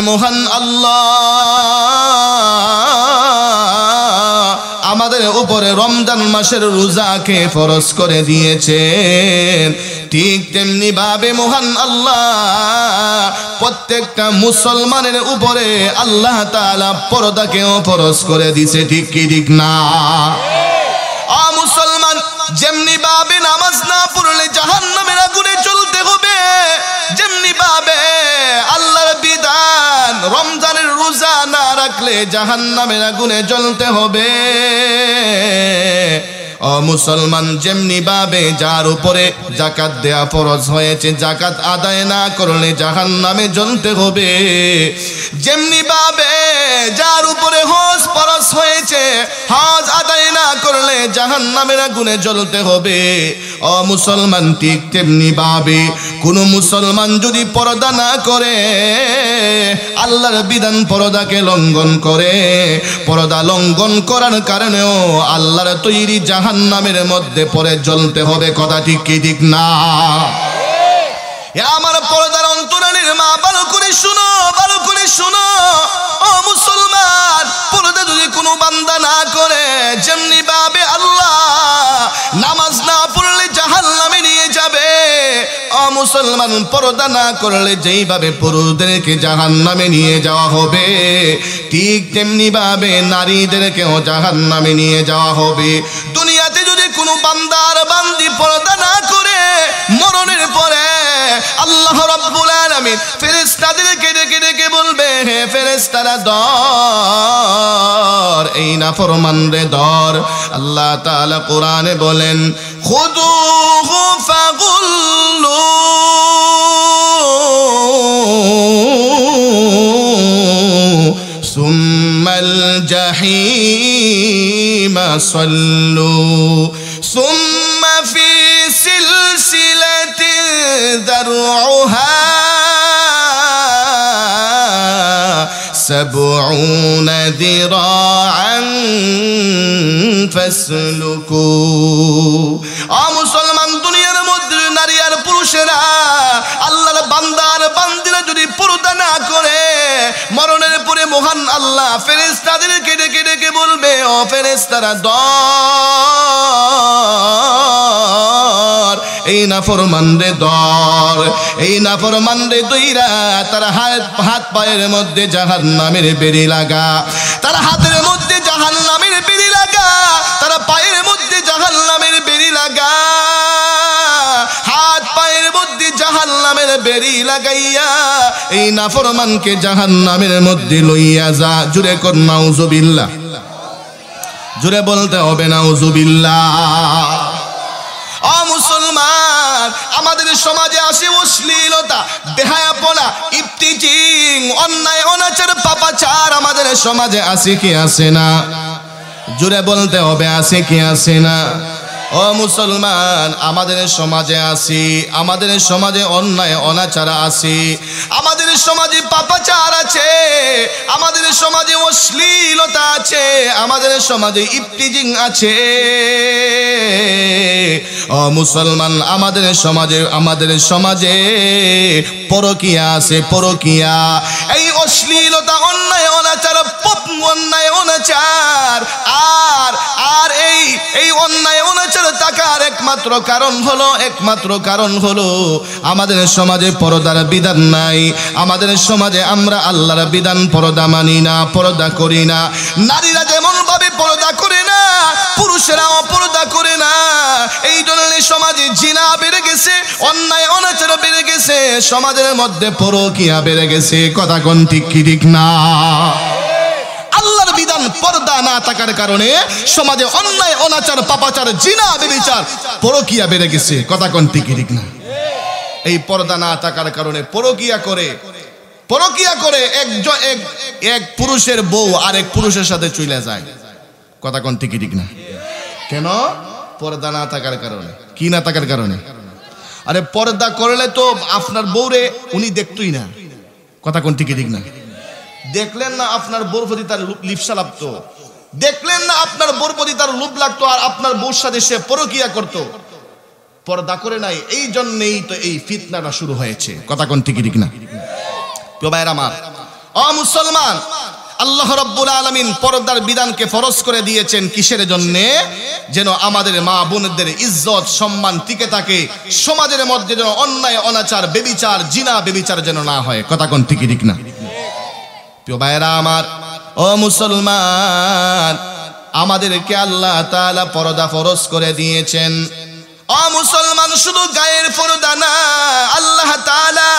মহান আল্লাহ আমাদের উপরে রমজান মাসের রোজাকে ফরজ করে দিয়েছেন, ঠিক তেমনি ভাবে মহান আল্লাহ প্রত্যেকটা মুসলমানের উপরে আল্লাহ তাআলা পর্দাকেও ফরজ করে দিয়েছে, ঠিক কি ঠিক না? মুসলমান যেমনি ভাবে নামাজ না পড়লে জাহান্নামের আগুনে জ্বলতে হবে, যেমনি ভাবে আল্লাহর বিধান রমজানের রোজা না রাখলে জাহান্নামের আগুনে জ্বলতে হবে। মুসলমান যেমনি ভাবে যার উপরে যাকাত দেয়া ফরজ হয়েছে, যাকাত আদায় না করলে জাহান্নামে জ্বলতে হবে, যেমনি ভাবে যার উপরে হজ ফরজ হয়েছে, হজ আদায় না করলে জাহান্নামের আগুনে জ্বলতে হবে। মুসলমান ঠিক তেমনি ভাবে কোন মুসলমান যদি পর্দা না করে, আল্লাহর বিধান পর্দাকে লঙ্ঘন করে, পর্দা লঙ্ঘন করার কারণেও আল্লাহর তৈরি জাহান্নামের মধ্যে পড়ে জ্বলতে হবে, কথা ঠিক কি ঠিক না? আমার পর্দার অন্তরালের মা, ভালো করে শুনো, ভালো করে শুনো। মুসলমান পর্দা যদি কোনো বান্দা না করে, যেমনি ভাবে আল্লাহ নামাজ না পড়লে জাহান্নামে নিয়ে যাবে, মুসলমান পর্দা না করলে যেইভাবে পুরুষদেরকে জাহান্নামে নিয়ে যাওয়া হবে, ঠিক তেমনি ভাবে নারীদেরকেও জাহান্নামে নিয়ে যাওয়া হবে। দুনিয়াতে যদি কোনো বান্দার বান্দি পর্দা না করে, মরণের পরে আল্লাহ রাব্বুল আলামিন ফেরেশতাদেরকে ডেকে ডেকে বলবে, হে ফেরেশতারা ধর এই নাফরমানরে ধর। আল্লাহ তাআলা কোরআনে বলেন, খুযুহু ফাগুল্লু সুম্মাল জাহিমা সাল্লু সুম্মা ফি সিলসিলাতিন দারউহা সাবউনা যিরাআন ফাসলুকু। মুসলমান দুনিয়ার মধ্যে নারী আর পুরুষেরা আল্লাহর বান্দার বান্দিরা যদি পর্দা না করে, মরণের পরে মহান আল্লাহ ফেরেশতাদেরকে ডেকে ডেকে বলবে, ও ফেরেশতারা ধর এই নাফরমান রে ধর, এই নাফরমান রে দইরা তার হাত পায়ের মধ্যে জাহান্নামের বেড়ি লাগা, তার হাতের মধ্যে জাহান্নামের বেড়ি লাগা, তার পায়ের মধ্যে জাহান্নামের বেড়ি লাগা, হাত পায়ের মধ্যে জাহান্নামের বেড়ি লাগাইয়া এই নাফরমানকে জাহান্নামের মধ্যে লইয়া যা। জুড়ে কর নাউজুবিল্লাহ, জুড়ে বলতে হবে নাউজুবিল্লাহ। মুসলমান আমাদের সমাজে আসে অশ্লীলতা, বেহায়াপনা, ইফতিজিং, অন্যায় অনাচার, পাপাচার আমাদের সমাজে আসে কি আসে না? জুড়ে বলতে হবে আসে কি আসে না? মুসলমান আমাদের সমাজে আসি, আমাদের সমাজে অন্যায় অনাচার আছে, আমাদের সমাজে পাপাচার আছে, আমাদের সমাজে অশ্লীলতা আছে, আমাদের সমাজে ইফতিজিং আছে। মুসলমান আমাদের সমাজে পরকিয়া আছে, পরকিয়া। এই অশ্লীলতা, অন্যায় অনাচার, অন্যায় অনাচার আর এই অন্যায় অনাচার থাকার একমাত্র কারণ হলো আমাদের সমাজে পর্দার বিধান নাই। আমাদের সমাজে আমরা আল্লাহর বিধান পর্দা মানি না, পর্দা করি না। নারীরা যেমন ভাবে পর্দা করে না, পুরুষেরাও পর্দা করে না। এই জন্য সমাজে জিনা বেড়ে গেছে, অন্যায় অনাচার বেড়ে গেছে, সমাজের মধ্যে পরকিয়া বেড়ে গেছে। কথা কোন ঠিক কি ঠিক না? আল্লাহর বিধান পর্দা না থাকার কারণে সমাজে অন্যায় অনাচার, পাপাচার, জিনা, ব্যভিচার, পরকিয়া বেড়ে গেছে। কথা কোন ঠিক কি ঠিক না? এই পর্দা না থাকার কারণে পরকিয়া করে এক পুরুষের বউ আরেক পুরুষের সাথে চলে যায়। কথা কোন ঠিক কি ঠিক না? কেন? পর্দা না থাকার কারণে। কি না থাকার কারণে? আরে পর্দা করলে তো আপনার বউরে উনি দেখতই না। কথা কোন ঠিক কি ঠিক না? দেখলেন না আপনার বউর প্রতি তার লিপ্সা লাগতো, দেখলেন না আপনার বউর প্রতি তার লোভ লাগতো, আর আপনার বউর সাথে সে পরকিয়া করত। পর্দা করে নাই, এই জন্যই তো এই ফিতনাটা শুরু হয়েছে। কথা কোন ঠিক ঠিক না? প্রিয় ভাইরা আমার, ও মুসলমান, আল্লাহ রাব্বুল আলামিন পর্দার বিধানকে ফরজ করে দিয়েছেন কিসের জন্য? যেন আমাদের মা বোনদের ইজ্জত সম্মান টিকে থাকে, সমাজের মধ্যে যেন অন্যায় অনাচার বেবিচার জিনা বেবিচার যেন না হয়। কথা কোন ঠিক ঠিক না? প্রিয় ভাইরা আমার, ও মুসলমান, আমাদেরকে আল্লাহ তাআলা পর্দা ফরজ করে দিয়েছেন। ও মুসলমান, শুধু গায়ের পর্দা না, আল্লাহ তাআলা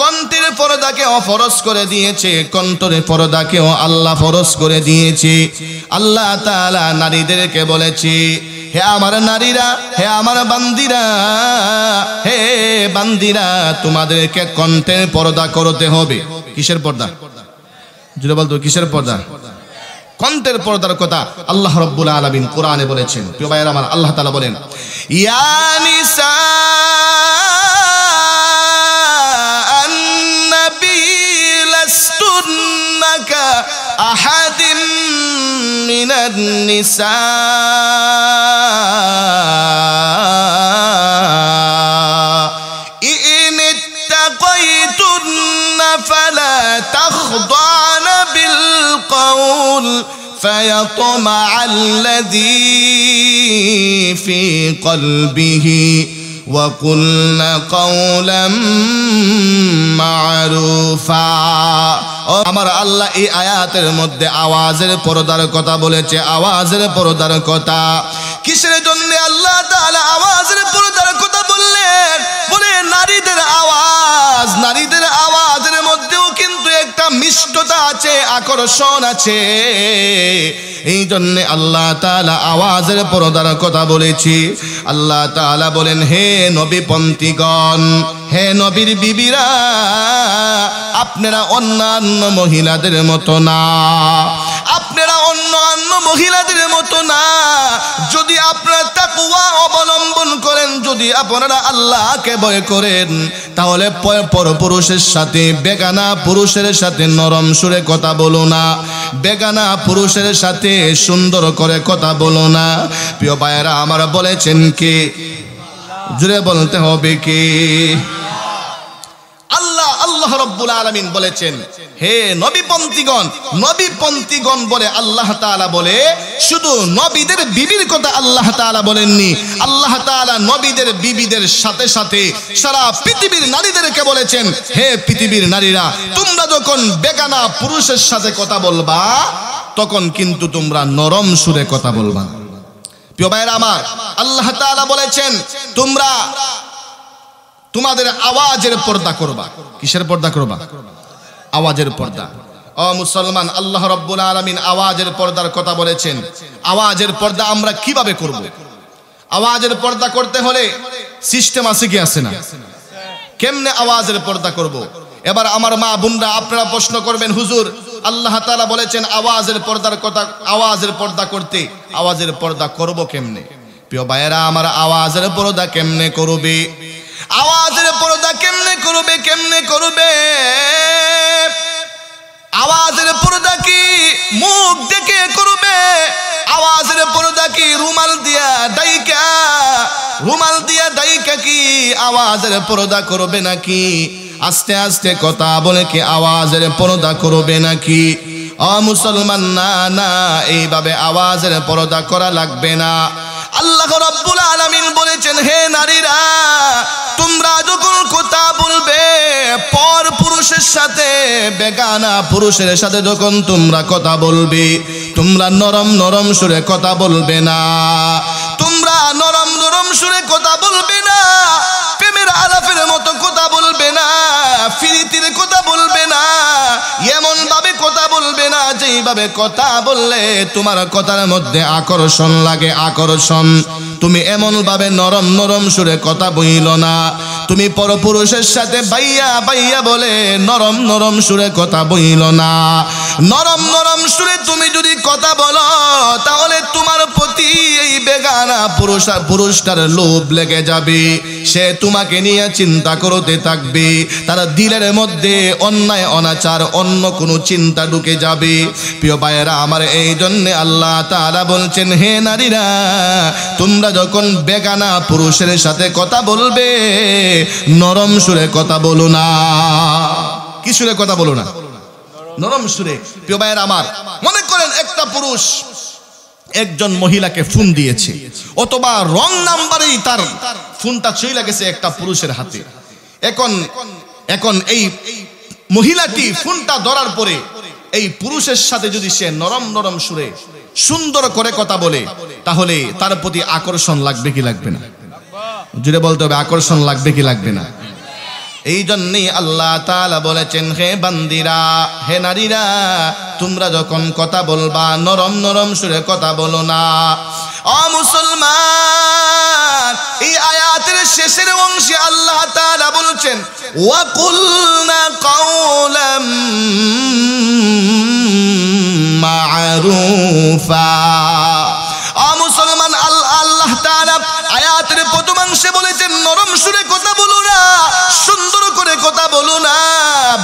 কণ্ঠের পর্দাকেও ফরজ করে দিয়েছে, কণ্ঠের পর্দাকেও আল্লাহ ফরজ করে দিয়েছে। আল্লাহ তাআলা নারীদেরকে বলেছে, হে আমার নারীরা, হে আমার বান্দিরা, হে বান্দিরা, তোমাদেরকে কণ্ঠের পর্দা করতে হবে। কিসের পর্দা? যদি বলতো কিসের পর্দা? কণ্ঠের পর্দার কথা আল্লাহ রাব্বুল আলামিন কোরআনে বলেছেন। প্রিয় ভাইরা আমার, আল্লাহ তাআলা বলেন, ইয়া নিসা أحد من النساء إن اتقيتن فلا تخضعن بالقول فيطمع الذي في قلبه وقلن قولا معروفا। আমার আল্লাহ এই আয়াতের মধ্যে আওয়াজের পর্দার কথা বলেছে, আওয়াজের পর্দার কথা। কিসের জন্য আল্লাহ তাআলা আওয়াজের পর্দার কথা বললেন? বলে নারীদের আওয়াজ, নারীদের আওয়াজের মধ্যেও কিন্তু একটা মিষ্টতা আছে, আকর্ষণ আছে। এই জন্য আল্লাহ তাআলা আওয়াজের পর্দার কথা বলেছি। আল্লাহ তাআলা বলেন, হে নবীপন্থীগণ, হে নবীর বিবিরা, আপনারা অন্যান্য মহিলাদের মতো না, আপনারা অন্যান্য মহিলাদের মতো না। যদি আপনারা তাকওয়া অবলম্বন করেন, যদি আপনারা আল্লাহকে ভয় করেন, তাহলে পরপুরুষের সাথে, বেগানা পুরুষের সাথে নরম সুরে কথা বলো না, বেগানা পুরুষের সাথে সুন্দর করে কথা বলো না। প্রিয় ভাইয়েরা আমার, বলেছেন কে? জুড়ে বলতে হবে কে? আল্লাহ। আল্লাহ রাব্বুল আলামিন বলেছেন, হে নবীপন্থীগণ, নবীপন্থীগণ বলে আল্লাহ তাআলা বলে, শুধু নবীদের বিবির কথা আল্লাহ তাআলা বলেননি। আল্লাহ তাআলা নবীদের বিবিদের সাথে সাথে সারা পৃথিবীর নারীদেরকে বলেছেন, হে পৃথিবীর নারীরা, তোমরা যখন বেগানা পুরুষের সাথে কথা বলবা, তখন কিন্তু তোমরা নরম সুরে কথা বলবা। প্রিয় ভাইরা আমার, আল্লাহ তাআলা বলেছেন, তোমরা তোমাদের আওয়াজের পর্দা করবা। কিসের পর্দা করবা? আওয়াজের পর্দা। ও মুসলমান, আল্লাহ রাব্বুল আলামিন আওয়াজের পর্দার কথা বলেছেন। আওয়াজের পর্দা আমরা কিভাবে করব? আওয়াজের পর্দা করতে হলে সিস্টেম আছে কি আছে না? কেমনে আওয়াজের পর্দা করব? এবার আমার মা বোনরা, আপনারা প্রশ্ন করবেন, হুজুর, আল্লাহ তাআলা বলেছেন আওয়াজের পর্দার কথা, আওয়াজের পর্দা করতে, আওয়াজের পর্দা করব কেমনে? প্রিয় ভাইয়েরা আমার, আওয়াজের পর্দা কেমনে করবে? আওয়াজের পর্দা কেমনে করবে? কেমনে করবে? আওয়াজের পর্দা কি মুখ দেখে করবে? আওয়াজের পর্দা কি রুমাল দিয়া ডাইকা, রুমাল দিয়া ডাইকা কি আওয়াজের পর্দা করবে নাকি আস্তে আস্তে কথা বলে কি আওয়াজের পর্দা করবে নাকি? ও মুসলমান, না না, এইভাবে আওয়াজের পর্দা করা লাগবে না। আল্লাহ রাব্বুল আলামিন বলেছেন, হে নারীরা, তোমরা যখন কথা বলবে পর পুরুষের সাথে, বেগানা পুরুষের সাথে যখন তোমরা কথা বলবে, তোমরা নরম নরম সুরে কথা বলবে না, তোমরা নরম নরম সুরে কথা বলবে না, প্রেমের আলাপের মতো কথা বলবে না, ফিরিতির কথা বলবে না, এমন ভাবে কথা বলবে না যেইভাবে কথা বললে তোমার কথার মধ্যে আকর্ষণ লাগে, আকর্ষণ। তুমি এমন ভাবে নরম নরম সুরে কথা বইল না, তুমি পরপুরুষের সাথে বাইয়া বাইয়া বলে নরম নরম সুরে কথা বইল না। নরম নরম সুরে তুমি যদি কথা বলো, তাহলে তোমার প্রতি এই বেগানা পুরুষটার লোভ লেগে যাবে, সে তোমাকে নিয়ে চিন্তা করতে থাকবে, তার দিলের মধ্যে অন্যায় অনাচার অন্য কোনো চিন্তা ঢুকে যাবে। প্রিয় ভাইয়েরা আমার, এই জন্য আল্লাহ তাআলা বলছেন, হে নারীরা, তোমরা যখন বেগানা পুরুষের সাথে কথা বলবে, নরম সুরে কথা বলো না। কি সুরে কথা বলো না? নরম সুরে। প্রিয় ভাইয়েরা আমার, মনে করেন একটা পুরুষ একজন মহিলাকে ফোন দিয়েছে, অথবা রং নাম্বারেই তার ফোনটা চলে গেছে একটা পুরুষের হাতে। এখন এই মহিলাটি ফোনটা ধরার পরে এই পুরুষের সাথে যদি সে নরম নরম সুরে সুন্দর করে কথা বলে, তাহলে তার প্রতি আকর্ষণ লাগবে কি লাগবে না? জুড়ে বলতে হবে, আকর্ষণ লাগবে কি লাগবে না? এই জন্যই আল্লাহ তাআলা বলেছেন, হে বান্দিরা, হে নারীরা, তোমরা যখন কথা বলবা নরম নরম সুরে কথা বলো না। ও মুসলমান, এই আয়াতের শেষের অংশে আল্লাহ তাআলা বলছেন, ওয়া কুলনা কাওলাম মা'রুফা। ও মুসলমান, আল্লাহ তাআলা আয়াতের প্রথমাংশে বলেছেন নরম সুরে কথা বলো না, সুন্দর করে কথা বলো না,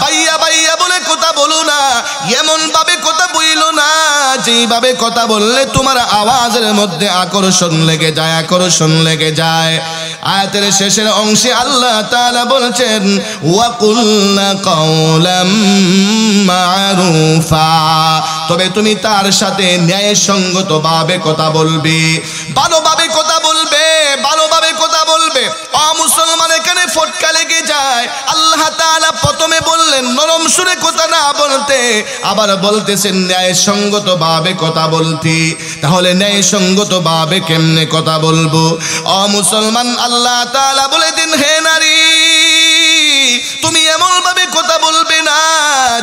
বাইয়া বাইয়া বলে কথা বলো না, এমন ভাবে কথা বইলো না যেইভাবে কথা বললে তোমার আওয়াজের মধ্যে আকর্ষণ লেগে যায়, আকর্ষণ লেগে যায়। আয়াতের শেষের অংশে আল্লাহ তাআলা বলেছেন, ওয়া কুলনা কাওলাম মা'রুফা, তবে তুমি তার সাথে ন্যায়সঙ্গত ভাবে কথা বলবে, ভালোভাবে কথা বলবে, ভালোভাবে কথা বলবে। ও মুসলমান, এখানে ফটকা লেগে যায়। আল্লাহ তাআলা প্রথমে বললেন নরম সুরে কথা না বলতে, আবার বলতেছেন ন্যায়সঙ্গত ভাবে কথা বলতে। তাহলে ন্যায়সঙ্গত ভাবে কেমনে কথা বলবো? ও মুসলমান, আল্লাহ তাআলা বলে দিন, হে নারী, তুমি এমন ভাবে কথা বলবে না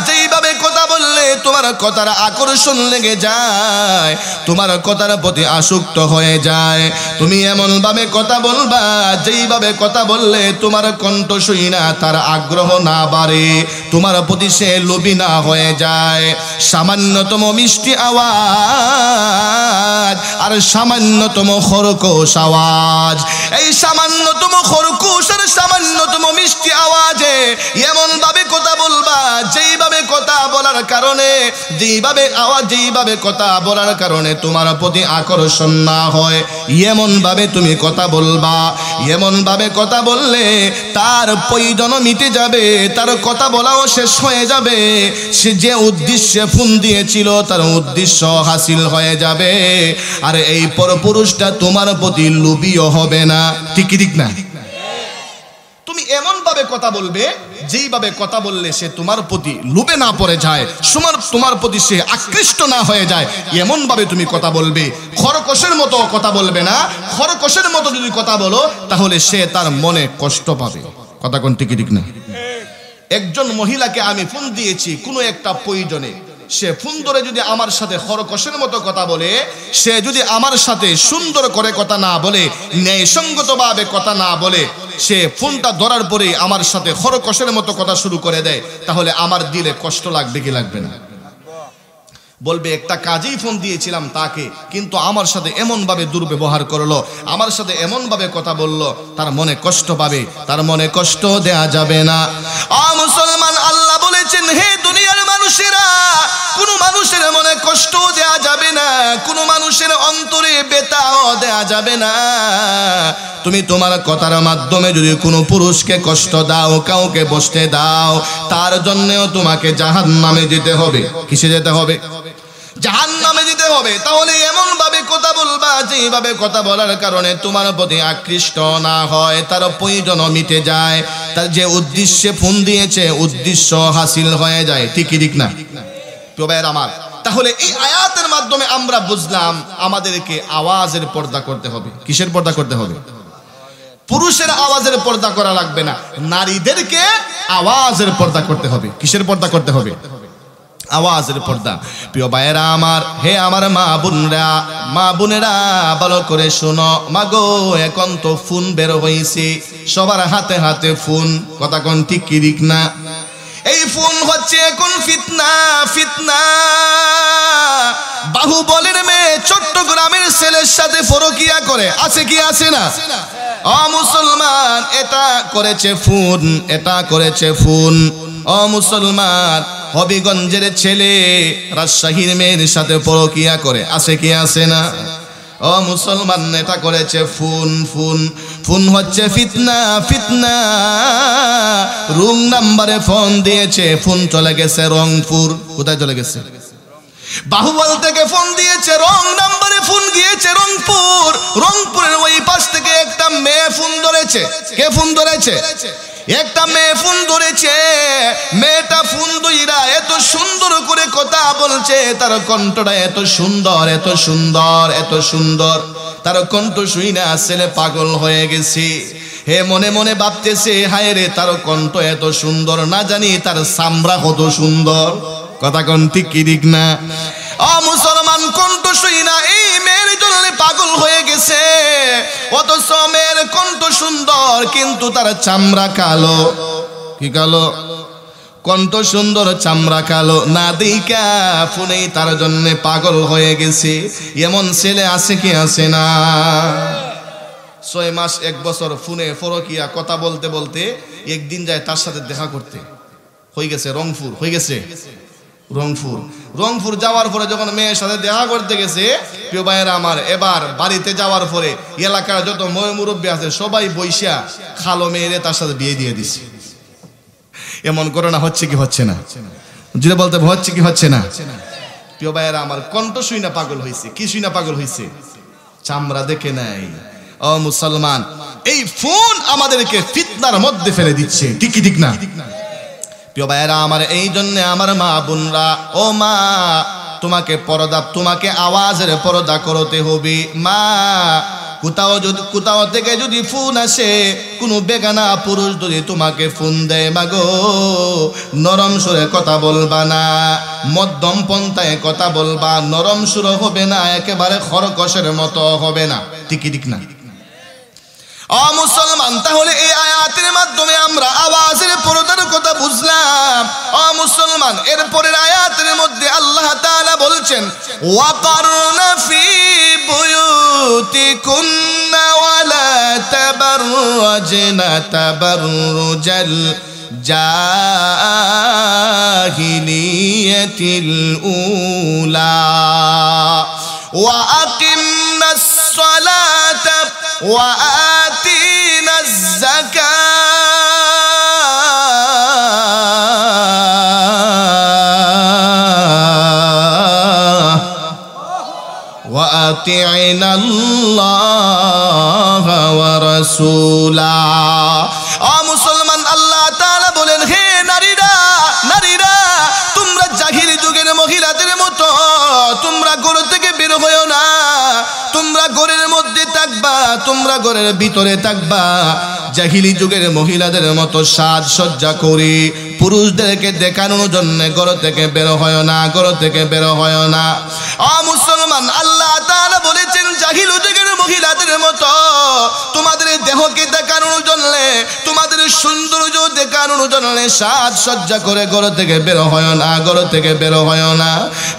যেইভাবে কথা বললে তোমার কথার আকর্ষণ লেগে যায়, তোমার কথার প্রতি আসক্ত হয়ে যায়। তুমি এমন ভাবে কথা বলবা যেইভাবে কথা বললে তোমার কণ্ঠ শুই না তার আগ্রহ না বাড়ে, তোমার প্রতি সে লোভী না হয়ে যায়। সামান্যতম মিষ্টি আওয়াজ আর সামান্যতম খরগোশ আওয়াজ, এই সামান্যতম খরগোশ আর সামান্যতম মিষ্টি আওয়াজে এমন ভাবে কথা বলবা যেইভাবে কথা বলার কারণে, যেইভাবে আওয়াজ, যেইভাবে কথা বলার কারণে তোমার প্রতি আকর্ষণ না হয়, এমন ভাবে তুমি কথা বলবা। এমন ভাবে কথা বললে তার প্রয়োজন মিটে যাবে, তার কথা বলাও শেষ হয়ে যাবে, সে যে উদ্দেশ্যে ফোন দিয়েছিল তার উদ্দেশ্য হাসিল হয়ে যাবে, আর এই পরপুরুষটা তোমার প্রতি লোভীও হবে না। ঠিক ঠিক না? তুমি এমন ভাবে কথা বলবে যেইভাবে কথা বললে সে তোমার প্রতি লোভে না পড়ে যায়, তোমার প্রতি সে আকৃষ্ট না হয়ে যায়, এমন ভাবে তুমি কথা বলবে। খরগোশের মতো কথা বলবে না। খরগোশের মতো যদি কথা বলো তাহলে সে তার মনে কষ্ট পাবে। কথা কোন ঠিক ঠিক না? একজন মহিলাকে আমি ফোন দিয়েছি কোনো একটা প্রয়োজনে, সে ফোন ধরে যদি আমার সাথে খরগোশের মতো কথা বলে, সে যদি আমার সাথে সুন্দর করে কথা না বলে, ন্যায়সঙ্গতভাবে কথা না বলে, সে ফোনটা ধরার পরেই আমার সাথে খরগোশের মতো কথা শুরু করে দেয়, তাহলে আমার দিলে কষ্ট লাগবে কি লাগবে না? বলবে একটা কাজেই ফোন দিয়েছিলাম তাকে, কিন্তু আমার সাথে এমন ভাবে দুর্ব্যবহার করলো, আমার সাথে এমন ভাবে কথা বললো, তার মনে কষ্ট পাবে, তার মনে কষ্ট দেয়া যাবে না। মুসলমান, আল্লাহ বলেছেন, হে দুনিয়ার মানুষেরা, কোন মানুষের মনে কষ্ট দেয়া যাবে না, কোন মানুষের অন্তরে ব্যথাও দেয়া যাবে না। তুমি তোমার কথার মাধ্যমে যদি কোনো পুরুষকে কষ্ট দাও, কাউকে বসতে দাও, তার জন্যও তোমাকে জাহান্নামে যেতে হবে। কিসে যেতে হবে? জাহান্নামে যেতে হবে। তাহলে এমন ভাবে কথা বলবা যেভাবে কথা বলার কারণে তোমার প্রতি আকৃষ্ট না হয়, তার প্রয়োজন মিটে যায়, তার যে উদ্দেশ্যে ফোন দিয়েছে উদ্দেশ্য হাসিল হয়ে যায়। ঠিক ঠিক না? প্রিয় ভাইয়েরা আমার, তাহলে এই আয়াতের মাধ্যমে আমরা বুঝলাম আমাদেরকে আওয়াজের পর্দা করতে হবে। কিসের পর্দা করতে হবে? পুরুষের আওয়াজের পর্দা করা লাগবে না, নারীদেরকে আওয়াজের পর্দা করতে হবে। কিসের পর্দা করতে হবে? আওয়াজের পর্দা। প্রিয় ভাইয়েরা আমার, হে আমার মা বোনেরা, ভালো করে শোনো। মাগো, এখন তো ফোন বের হয়েছে, সবার হাতে হাতে ফোন। কথা কোন ঠিক কি ঠিক না? এই ফোন হচ্ছে এখন ফিতনা। ফিতনা, বাহুবলের মেয়ে চট্টগ্রামের ছেলের সাথে পরকিয়া করে, আছে কি আছে না? ও মুসলমান, এটা করেছে ফোন, এটা করেছে ফোন। ও মুসলমান, হবিগঞ্জের ছেলে রাজশাহীর মেয়ের সাথে পরকিয়া করে, আছে কি আছে না? ও মুসলমান, এটা করেছে ফোন। ফোন হচ্ছে ফিতনা ফিতনা, রং নাম্বারে ফোন দিয়েছে, ফোন চলে গেছে রংপুর। কোথায় চলে গেছে? বাহুবল থেকে ফোন দিয়েছে, রং নাম্বারে ফোন গিয়েছে রংপুর। রংপুরের ওই পাশ থেকে একটা মেয়ে ফোন ধরেছে। কে ফোন ধরেছে? একটা মেয়ে ফোন ধরেছে। মেয়েটা ফোন ধইরা এত সুন্দর করে কথা বলছে, তার কণ্ঠটা এত সুন্দর এত সুন্দর এত সুন্দর, তার কণ্ঠ শুই না ছেলে পাগল হয়ে গেছে। হে মনে মনে ভাবতেছে, হায় রে তার কণ্ঠ এত সুন্দর, না জানি তার চামড়া কত সুন্দর। কথা কোন ঠিক কি ঠিক না? মুসলমান, কণ্ঠ শুই না এই মেয়ের জন্য পাগল হয়ে গেছে। অথচ মেয়ের কণ্ঠ সুন্দর কিন্তু তার চামড়া কালো। কি কালো? কণ্ঠ সুন্দর, চামড়া কালো। না দেইকা ফোনেই তার জন্য পাগল হয়ে গেছে। এমন ছেলে আছে কি আছে না? 6 মাস 1 বছর ফোনে ফরকিয়া কথা বলতে বলতে একদিন যায় তার সাথে দেখা করতে। হয়ে গেছে রংপুর, হয়ে গেছে রংপুর। রংপুর যাওয়ার পরে যখন মেয়ের সাথে দেখা করতে গেছে, প্রিয় ভাইয়েরা আমার, এবার বাড়িতে যাওয়ার পরে এলাকার যত মুরব্বী আছে সবাই বৈশা খালো মেয়েরে তার সাথে বিয়ে দিয়ে দিছে। এমন ঘটনা হচ্ছে কি হচ্ছে না? যদি বলতে হচ্ছে কি হচ্ছে না? প্রিয় ভাইয়েরা আমার, কণ্ঠ শুই না পাগল হয়েছে। কি শুই না পাগল হয়েছে? চামড়া দেখে নাই। ও মুসলমান, এই ফোন আমাদেরকে ফিতনার মধ্যে ফেলে দিচ্ছে। ঠিক কি ঠিক না? প্রিয় ভাইয়েরা আমার, এই জন্য আমার মা বোনরা, ও মা, তোমাকে পর্দা, তোমাকে আওয়াজের পর্দা করতে হবে। মা, কোথাও থেকে যদি ফোন আসে, কোনো বেগানা পুরুষ যদি তোমাকে ফোন দেয়, মাগো নরম সুরে কথা বলবা না, মধ্যম পন্থায় কথা বলবা। নরম সুর হবে না, একেবারে খরকশের মতো হবে না। ঠিক ঠিক না? মুসলমান, তাহলে এই আয়াতের মাধ্যমে আমরা আওয়াজের পর্দার কথা বুঝলাম। মুসলমান, এরপরের আয়াতের মধ্যে আল্লাহ তাআলা বলছেন, ওয়াকারনা ফি বুয়ুতিকুন্না ওয়ালা তাবাররাজনা তাবাররুজাল জাহিলিয়াতিল উলা ওয়া আকিমনাস সালাতা ওয়া আতিনাজ যাকাত ওয়া আতিনাল্লাহা ওয়া রাসূলা। মুসলমান, আল্লাহ তাআলা বলেন, হে নারীরা, নারীরা তোমরা জাহিলি যুগের মহিলাদের মতো তোমরা ঘর থেকে বের হইও না। তোমরা ঘরের মধ্যে থাকবা, তোমরা ঘরের ভিতরে থাকবা। জাহিলি যুগের মহিলাদের মতো সাজসজ্জা করে পুরুষদেরকে দেখানোর জন্য ঘর থেকে বের হয় না, ঘর থেকে বের হয় না। মুসলমান, আল্লাহ তাআলা বলেছেন, জাহিলি যুগের মহিলাদের মতো তোমাদের দেহকে দেখানোর জন্য, তোমাদের সৌন্দর্য দেখানোর জন্য সাজসজ্জা করে ঘর থেকে বের হয় না, ঘর থেকে বের হয় না।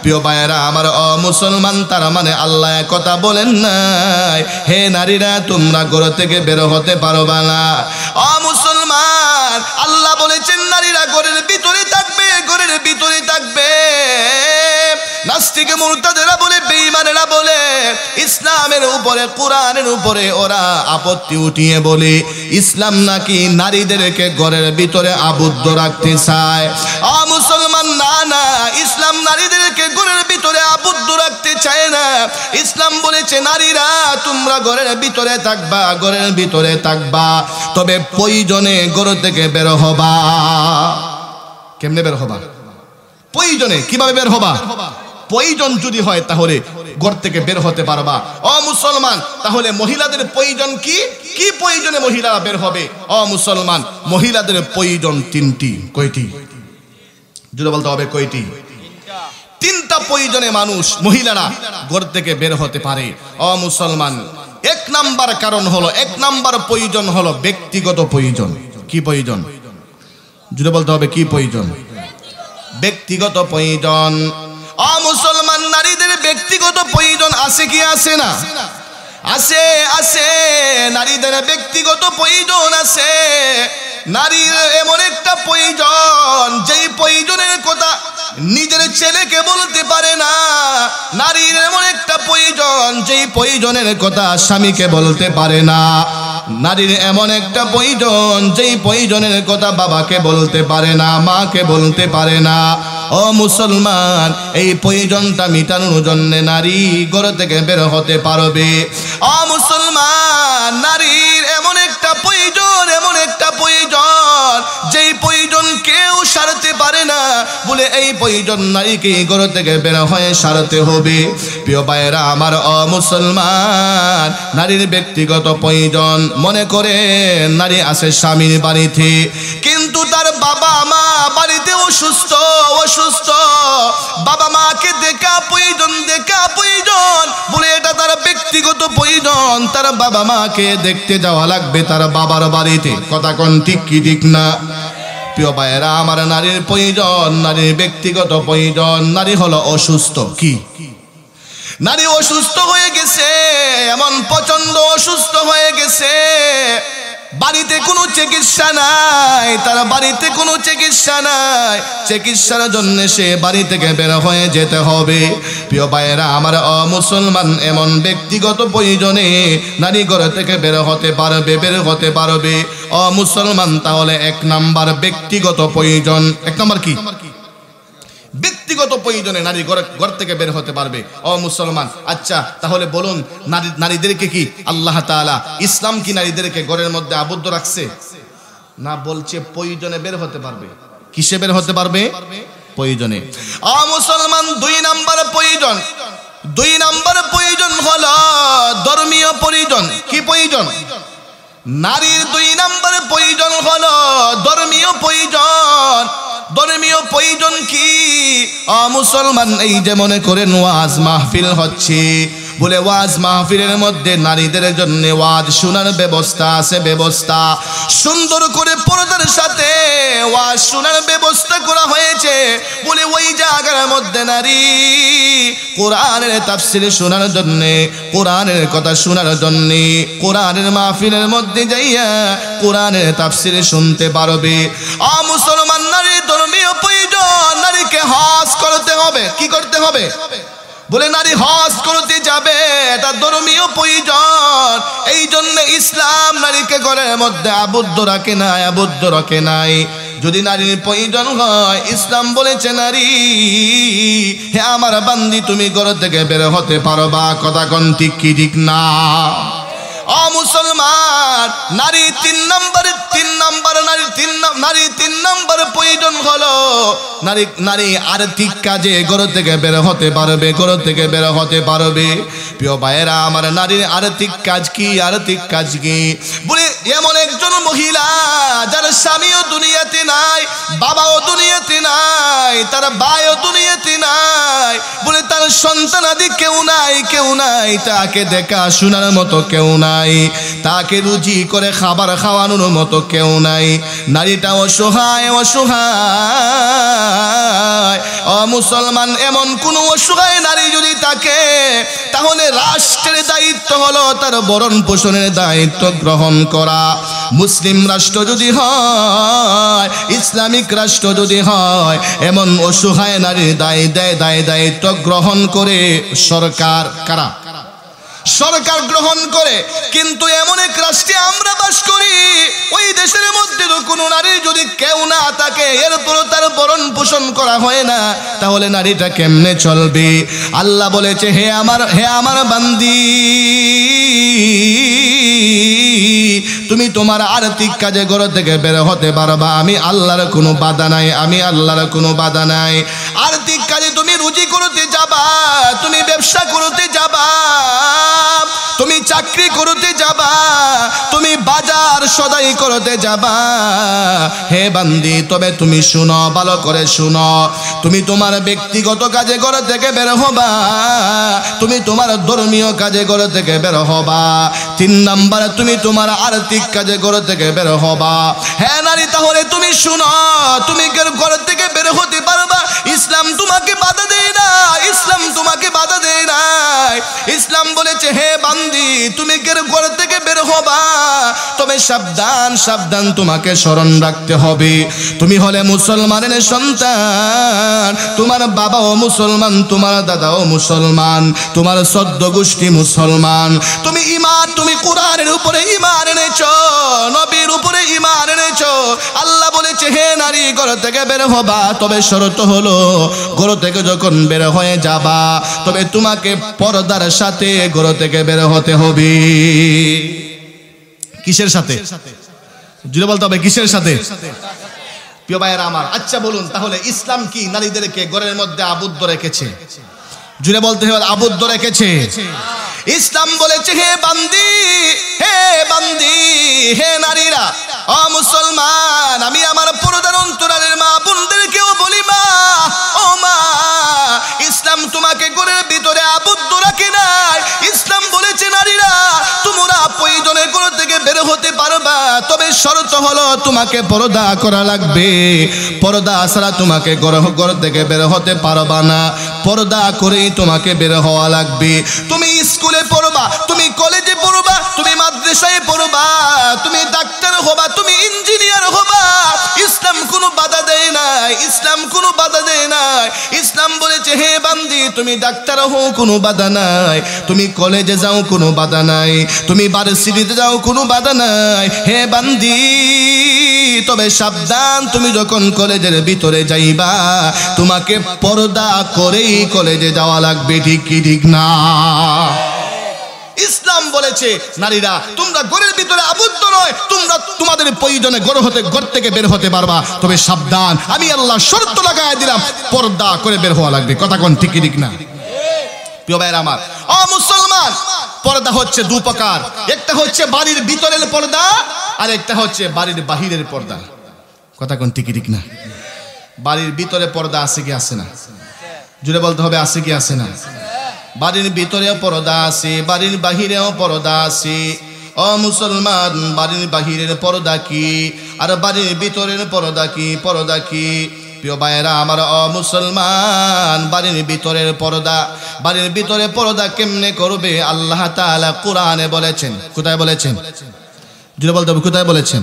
প্রিয় ভাইয়েরা আমার, মুসলমান, তার মানে আল্লাহ কথা বলেন নাই, হে নারীরা তোমরা ঘর থেকে বের হতে পারবা না। মুসলমান, আল্লাহ বলেছেন নারীরা ঘরের ভিতরে থাকবে, ঘরের ভিতরে থাকবে। নাস্তিক মুরতাদেরা বলে, বেঈমানেরা বলে, ইসলামের উপরে, কোরআনের উপরে ওরা আপত্তি উঠিয়ে বলে, ইসলাম নাকি নারীদেরকে ঘরের ভিতরে আবদ্ধ রাখতে চায়। মুসলমান, না না, ইসলাম নারীদেরকে ঘরের ভিতরে আবদ্ধ রাখতে চায় না। ইসলাম বলেছে, নারীরা তোমরা ঘরের ভিতরে থাকবা, ঘরের ভিতরে থাকবা, তবে প্রয়োজনে ঘর থেকে বের হবা। কেমনে বের হবা? প্রয়োজনে। কিভাবে বের হবা? প্রয়োজন যদি হয় তাহলে ঘর থেকে বের হতে পারবা। মুসলমান, তাহলে মহিলাদের প্রয়োজন কি? কি প্রয়োজনে মহিলারা বের হবে? মুসলমান, মহিলাদের প্রয়োজন 3টি। কয়টি? যদি বলতে হবে কয়টি? 3টা প্রয়োজনে মানুষ, মহিলারা ঘর থেকে বের হতে পারে। মুসলমান, 1 নাম্বার কারণ হলো, 1 নাম্বার প্রয়োজন হলো ব্যক্তিগত প্রয়োজন। কি প্রয়োজন? যদি বলতে হবে কি প্রয়োজন? ব্যক্তিগত প্রয়োজন। মুসলমান, নারীদের ব্যক্তিগত প্রয়োজন আছে কি আছে না? আছে, আছে। নারীদের ব্যক্তিগত প্রয়োজন আছে। নারীর এমন একটা প্রয়োজন, যেই প্রয়োজনের কথা নিজের ছেলেকে বলতে পারে না। নারীর এমন একটা প্রয়োজন, যেই প্রয়োজনের কথা স্বামীকে বলতে পারে না। নারীর এমন একটা প্রয়োজন, যেই প্রয়োজনের কথা বাবাকে বলতে পারে না, মাকে বলতে পারে না। ও মুসলমান, এই প্রয়োজনটা মেটানোর জন্য নারী ঘর থেকে বের হতে পারবে। ও মুসলমান, নারীর এমন একটা প্রয়োজন, এমন একটা প্রয়োজন, যেই প্রয়োজন কেউ সারতে পারে না। বলে এই প্রয়োজন নারীকে ঘর থেকে বের হয়ে সারতে হবে। প্রিয় ভাইয়েরা আমার, ও মুসলমান, নারীর ব্যক্তিগত প্রয়োজন। মনে করে নারী আসে স্বামীর বাড়িতে, কিন্তু তার বাবা মা বাড়িতে অসুস্থ। বাবা মাকে দেখা প্রয়োজন, দেখা প্রয়োজন। বলে এটা তার ব্যক্তিগত প্রয়োজন, তার বাবা মাকে দেখতে যাওয়া লাগবে তার বাবার বাড়িতে। কথা কোন ঠিক কি ঠিক না? প্রিয় ভাইয়েরা আমার, নারীর প্রয়োজন, নারীর ব্যক্তিগত প্রয়োজন। নারী হলো অসুস্থ। কি নারী অসুস্থ হয়ে গেছে, এমন প্রচন্ড অসুস্থ হয়ে গেছে, বাড়িতে কোনো চিকিৎসা নাই, তার বাড়িতে কোনো চিকিৎসা নাই। চিকিৎসার জন্য সে বাড়ি থেকে বের হয়ে যেতে হবে। প্রিয় ভাইয়েরা আমার, মুসলমান, এমন ব্যক্তিগত প্রয়োজনে নারী ঘর থেকে বের হতে পারবে। মুসলমান, তাহলে 1 নাম্বার ব্যক্তিগত প্রয়োজন। 1 নাম্বার কি? ব্যক্তিগত প্রয়োজনে নারী ঘর থেকে বের হতে পারবে। ও মুসলমান, আচ্ছা তাহলে বলুন, নারীদেরকে কি আল্লাহ তাআলা, ইসলাম কি নারীদেরকে ঘরের মধ্যে আবদ্ধ রাখছে? না, বলছে প্রয়োজনে বের হতে পারবে। কিসে বের হতে পারবে? প্রয়োজনে। ও মুসলমান, 2 নাম্বার প্রয়োজন। 2 নাম্বার প্রয়োজন হলো ধর্মীয় প্রয়োজন। কি প্রয়োজন? নারীর 2 নাম্বার প্রয়োজন হলো ধর্মীয় প্রয়োজন। ধর্মীয় প্রয়োজন কি? মুসলমান, এই যে মনে করেন ওয়াজ মাহফিল হচ্ছে, বলে ওয়াজ মাহফিলের মধ্যে নারীদের জন্য ওয়াজ শোনার ব্যবস্থা আছে। ব্যবস্থা সুন্দর করে পর্দার সাথে ওয়াজ শোনার ব্যবস্থা করা হয়েছে। বলে ওই জায়গার মধ্যে নারী কোরআনের তাফসীর শোনার জন্য, কোরআনের কথা শোনার জন্য, কোরআনের মাহফিলের মধ্যে যাইয়া কোরআনের তাফসীর শুনতে পারবে। মুসলমান, নারীর ধর্মীয় প্রয়োজন। নারীকে হজ করতে হবে। কি করতে হবে? বলে নারী হজ করতে যাবে, এটা ধর্মীয় প্রয়োজন। এই জন্য ইসলাম নারীকে ঘরের মধ্যে আবদ্ধ রাখে নাই। যদি নারীর প্রয়োজন হয়, ইসলাম বলেছে নারী, হে আমার বান্দি, তুমি ঘর থেকে বের হতে পারবা। কথা কোন ঠিক কি ঠিক না? ও মুসলমান, নারী 3 নাম্বার প্রয়োজন হলো নারী আর্থিক কাজে ঘর থেকে বের হতে পারবে। প্রিয় ভাইয়েরা আমার, নারীর আর্থিক কাজ কি? বলে এমন একজন মহিলা যার স্বামীও দুনিয়াতে নাই, বাবাও দুনিয়াতে নাই, তার ভাইও দুনিয়াতে নাই। বলে তার সন্তানাদি কেউ নাই, তাকে দেখা শোনার মতো কেউ নাই, তাকে রুজি করে খাবার খাওয়ানোর মতো কেউ নাই। নারীটা অসহায়। মুসলমান, এমন কোন অসহায় নারী যদি থাকে, তাহলে রাষ্ট্রের দায়িত্ব হলো তার ভরণ পোষণের দায়িত্ব গ্রহণ করা। মুসলিম রাষ্ট্র যদি হয়, ইসলামিক রাষ্ট্র যদি হয়, এমন অসহায় নারীর দায়িত্ব গ্রহণ করে সরকার। কারা? সরকার গ্রহণ করে। কিন্তু এমন এক রাষ্ট্রে আমরা বাস করি, ওই দেশের মধ্যে কোনো নারী যদি কেউ না থাকে, এরপরও তার ভরণ পোষণ করা হয় না, তাহলে নারীটা কেমনে চলবে? আল্লাহ বলেছে, হে আমার বান্দি, তুমি তোমার আর্থিক কাজে ঘর থেকে বের হতে পারবা। আমি আল্লাহর কোনো বাধা নাই। আর্থিক কাজে তুমি রুজি করতে যাবা, তুমি ব্যবসা করতে যাবা, তুমি চাকরি করতে যাবা, তুমি বাজার সদাই করতে যাবা। হে বান্দি, তবে তুমি শুনো, ভালো করে শুনো। তুমি তোমার ব্যক্তিগত কাজে ঘর থেকে বের হবা, তুমি তোমার ধর্মীয় কাজে ঘর থেকে বের হবা। 3 নাম্বার, তুমি তোমার আর্থিক কাজে ঘর থেকে বের হবা। হ্যাঁ নারী, তাহলে তুমি শুনো, তুমি ঘর থেকে বের হতে পারবা। ইসলাম তোমাকে বাধা দেয় না, ইসলাম বলেছে, হে বান্দি, তুমি ঘর থেকে বের হবা, তবে সাবধান সাবধান, তোমাকে স্মরণ রাখতে হবে তুমি হলে মুসলমানের সন্তান, তোমার বাবাও মুসলমান, তোমার দাদাও মুসলমান, তোমার সদ্য গোষ্ঠী মুসলমান, তুমি কোরআনের উপরে ঈমান এনেছো, নবীর উপরে ঈমান এনেছো। আল্লাহ বলেছে হে নারী ঘর থেকে বের হবা, তবে শর্ত হলো ঘর থেকে যখন বের হয়ে যাবা তবে তোমাকে পর্দার সাথে ঘর থেকে বের হতে হবে। কিসের সাথে? জুড়ে বলতে হবে কিসের সাথে? প্রিয় ভাইয়েরা আমার, আচ্ছা বলুন তাহলে ইসলাম কি নারীদেরকে ঘরের মধ্যে আবদ্ধ রেখেছে? জুড়ে বলতে হবে আবদ্ধ রেখেছে। ইসলাম বলেছে হে বান্দি, হে বান্দি, হে নারীরা, ও মুসলমান, আমি আমার পর্দার অন্তরালের মা বোনদেরকেও বলি, মা, ও মা, ইসলাম তোমাকে ঘরের ভিতরে আবদ্ধ রাখে নাই। ইসলাম বলেছে নারীরা তোমরা প্রয়োজনে ঘর থেকে বের হতে পারবা, তবে শর্ত হলো তোমাকে পর্দা করা লাগবে, পর্দা ছাড়া তোমাকে ঘর থেকে বের হতে পারবা না, পর্দা করেই তোমাকে বের হওয়া লাগবে। তুমি স্কুলে পড়বা, তুমি কলেজে পড়বা, তুমি মাদ্রাসায় পড়বা, তুমি ডাক্তার হবা, তুমি ইঞ্জিনিয়ার হবা, ইসলাম কোনো বাধা দেয় নাই, ইসলাম কোনো বাধা দেয় নাই। ইসলাম বলেছে হে বান্দি তুমি ডাক্তার হও, কোনো বাধা নাই, তুমি কলেজে যাও, কোনো বাধা নাই, তুমি ভার্সিটিতে যাও, কোনো বাধা নাই, হে বান্দি। তবে সাবধান, তুমি যখন কলেজের ভিতরে যাইবা তোমাকে পর্দা করেই কলেজে যাওয়া লাগবে, ঠিক কি ঠিক না? ইসলাম বলেছে নারীরা তোমরা ঘরের ভিতরে আবদ্ধ নয়, তোমরা তোমাদের প্রয়োজনে ঘর থেকে বের হতে পারবা, তবে সাবধান, আমি আল্লাহ শর্ত লাগাই দিলাম, পর্দা করে বের হওয়া লাগবে। কথা কোন ঠিক কি ঠিক না? প্রিয় ভাইরা আমার, ও মুসলমান, পর্দা হচ্ছে দু প্রকার, একটা হচ্ছে বাড়ির ভিতরের পর্দা আর একটা হচ্ছে বাড়ির বাহিরের পর্দা। কথা কোন ঠিক কি ঠিক না? বাড়ির ভিতরে পর্দা আছে কি আছে না? জুড়ে বলতে হবে আছে কি আছে না? বাড়ির ভিতরেও পর্দা আছে, বাড়ির বাহিরেও পর্দা আছে। ও মুসলমান, বাড়ির বাহিরের পর্দা কি আর বাড়ির ভিতরের পর্দা কি? পর্দা কি? প্রিয় ভাইয়েরা আমার, ও মুসলমান, বাড়ির ভিতরের পর্দা, বাড়ির ভিতরে পর্দা কেমনে করবে? আল্লাহ তাআলা কোরআনে বলেছেন। কোথায় বলেছেন? যদি বলতে হবে কোথায় বলেছেন?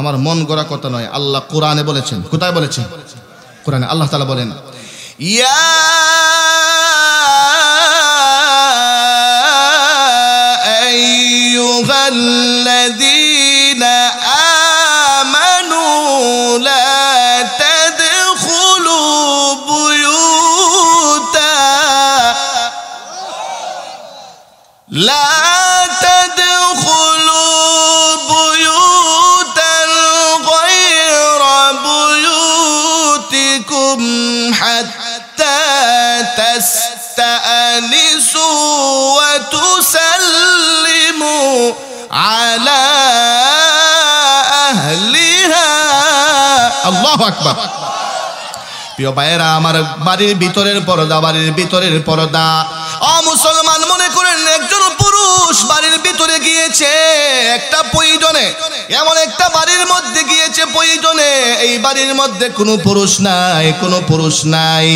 আমার মন গড়া কথা নয়, আল্লাহ কোরআনে বলেছেন। কোথায় বলেছেন? কোরআনে আল্লাহ তাআলা বলেন, ইয়া আইয়ুহাল্লাযীনা আমানু লা তাদখুলু বুয়ুতা লা তাদখুলু বুয়ুতান গায়রা বুয়ুতিকুম হাত্তা তাস্তানিসু ওয়া তুসাল্লিমু আলা আহলিহা। আল্লাহু আকবার। প্রিয় ভাইয়েরা আমার, বাড়ির ভিতরের পর্দা, বাড়ির ভিতরের পর্দা। ও মুসলমান, মনে করেন একজন পুরুষ বাড়ির ভিতরে গিয়েছে একটা প্রয়োজনে, এমন একটা বাড়ির মধ্যে গিয়েছে প্রয়োজনে, এই বাড়ির মধ্যে কোনো পুরুষ নাই, কোনো পুরুষ নাই।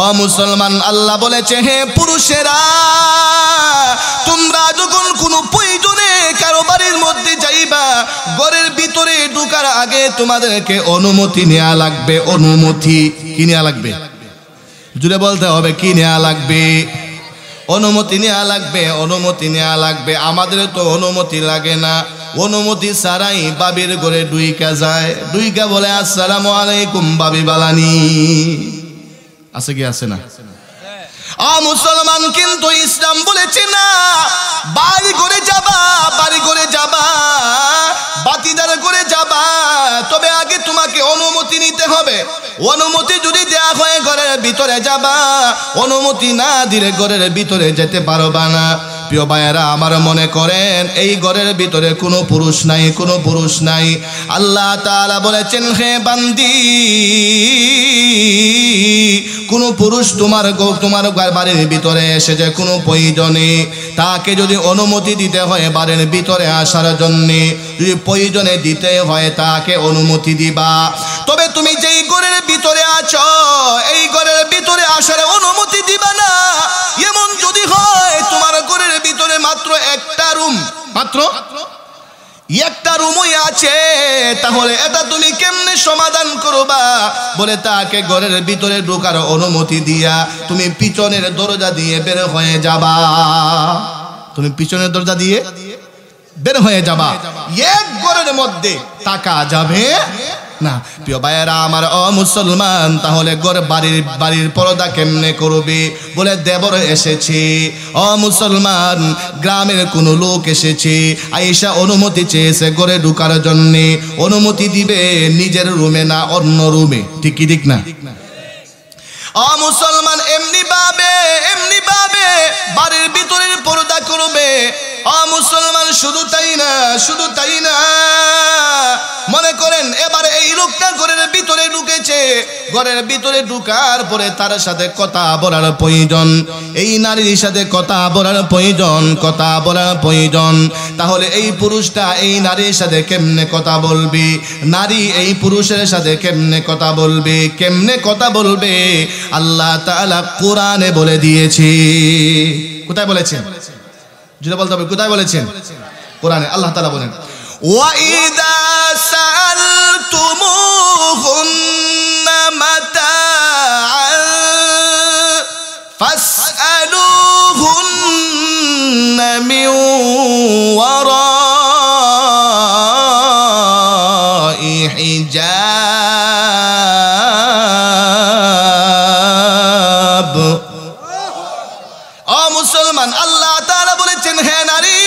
ও মুসলমান, আল্লাহ বলেছে হে পুরুষেরা, তোমরা যখন কোনো প্রয়োজনে কারো বাড়ির মধ্যে যাইবা, ঘরের ভিতরে ঢোকার আগে তোমাদেরকে অনুমতি নেওয়া লাগবে। অনুমতি কি নেওয়া লাগবে? জুড়ে বলতে হবে কি নেওয়া লাগবে? অনুমতি নেওয়া লাগবে, অনুমতি নেওয়া লাগবে। আমাদের তো অনুমতি লাগে না, অনুমতি ছাড়াই বাবির ঘরে ডুইকা যায়, ডুইকা বলে আসসালামু আলাইকুম বাবি বালানি। আছে কি আছে না? মুসলমান, কিন্তু ইসলাম বলেছে না, বাড়ি করে যাবা, বাড়ি করে যাবা, বাতিদার করে যাবা, তবে আগে তোমাকে অনুমতি নিতে হবে। অনুমতি যদি দেয়া হয় ঘরের ভিতরে যাবা, অনুমতি না দিলে ঘরের ভিতরে যেতে পারবা না। প্রিয় ভাইয়েরা আমার, মনে করেন এই ঘরের ভিতরে কোনো পুরুষ নাই, কোনো পুরুষ নাই। আল্লাহ তাআলা বলেছেন হে বান্দি, কোনো পুরুষ তোমার বাড়ির ভিতরে এসেছে কোনো প্রয়োজনে, তাকে যদি অনুমতি দিতে হয় বাড়ির ভিতরে আসার জন্যে, যদি প্রয়োজনে দিতে হয় তাকে অনুমতি দিবা। তবে তুমি যেই ঘরের ভিতরে আছো এই ঘরের ভিতরে আসার অনুমতি দিবা না। এমন যদি হয় তোমার ঘরের ভিতরে মাত্র মাত্র একটা রুম, মাত্র একটা রুমই আছে, তাহলে এটা তুমি কেমনে সমাধান করবা? বলে তাকে ঘরের ভিতরে ঢোকার অনুমতি দিয়া তুমি পিছনের দরজা দিয়ে বের হয়ে যাবা। তুমি পিছনের দরজা দিয়ে বের হয়ে যাবা, এক ঘরের মধ্যে থাকা যাবে না। প্রিয় ভাইয়েরা আমার, ও মুসলমান, তাহলে ঘর বাড়ির পর্দা কেমনে করবে? বলে দেবর এসেছে, ও মুসলমান, গ্রামের কোন লোক এসেছে, আয়েশা অনুমতি চেয়েছে ঘরে ঢোকার জন্যে। অনুমতি দিবে নিজের রুমে না অন্য রুমে, ঠিক কি ঠিক না? ও মুসলমান, এমনি ভাবে বাড়ির ভিতরের পর্দা করবে। ও মুসলমান, শুধু তাই না, শুধু তাই না, মনে করেন এবার এই লোকটা ঘরের ভিতরে ঢুকেছে, ঘরের ভিতরে ঢুকার পরে তার সাথে কথা বলার প্রয়োজন, এই নারীর সাথে কথা বলার প্রয়োজন, কথা বলার প্রয়োজন। তাহলে এই পুরুষটা এই নারীর সাথে কেমনে কথা বলবে? নারী এই পুরুষের সাথে কেমনে কথা বলবে? কেমনে কথা বলবে? আল্লাহ তাআলা কোরআনে বলে দিয়েছে। কোথায় বলেছেন? যেটা বলতে হবে, কোথায় বলেছেন? কোরআনে আল্লাহ তাআলা বলেন, وَإِذَا سَأَلْتُمُوهُنَّ مَتَاعًا فَاسْأَلُوهُنَّ مِنْ وَرَاءِ حِجَابٍ। ও মুসলমান, আল্লাহ তাআলা বলেছেন, হে নারী,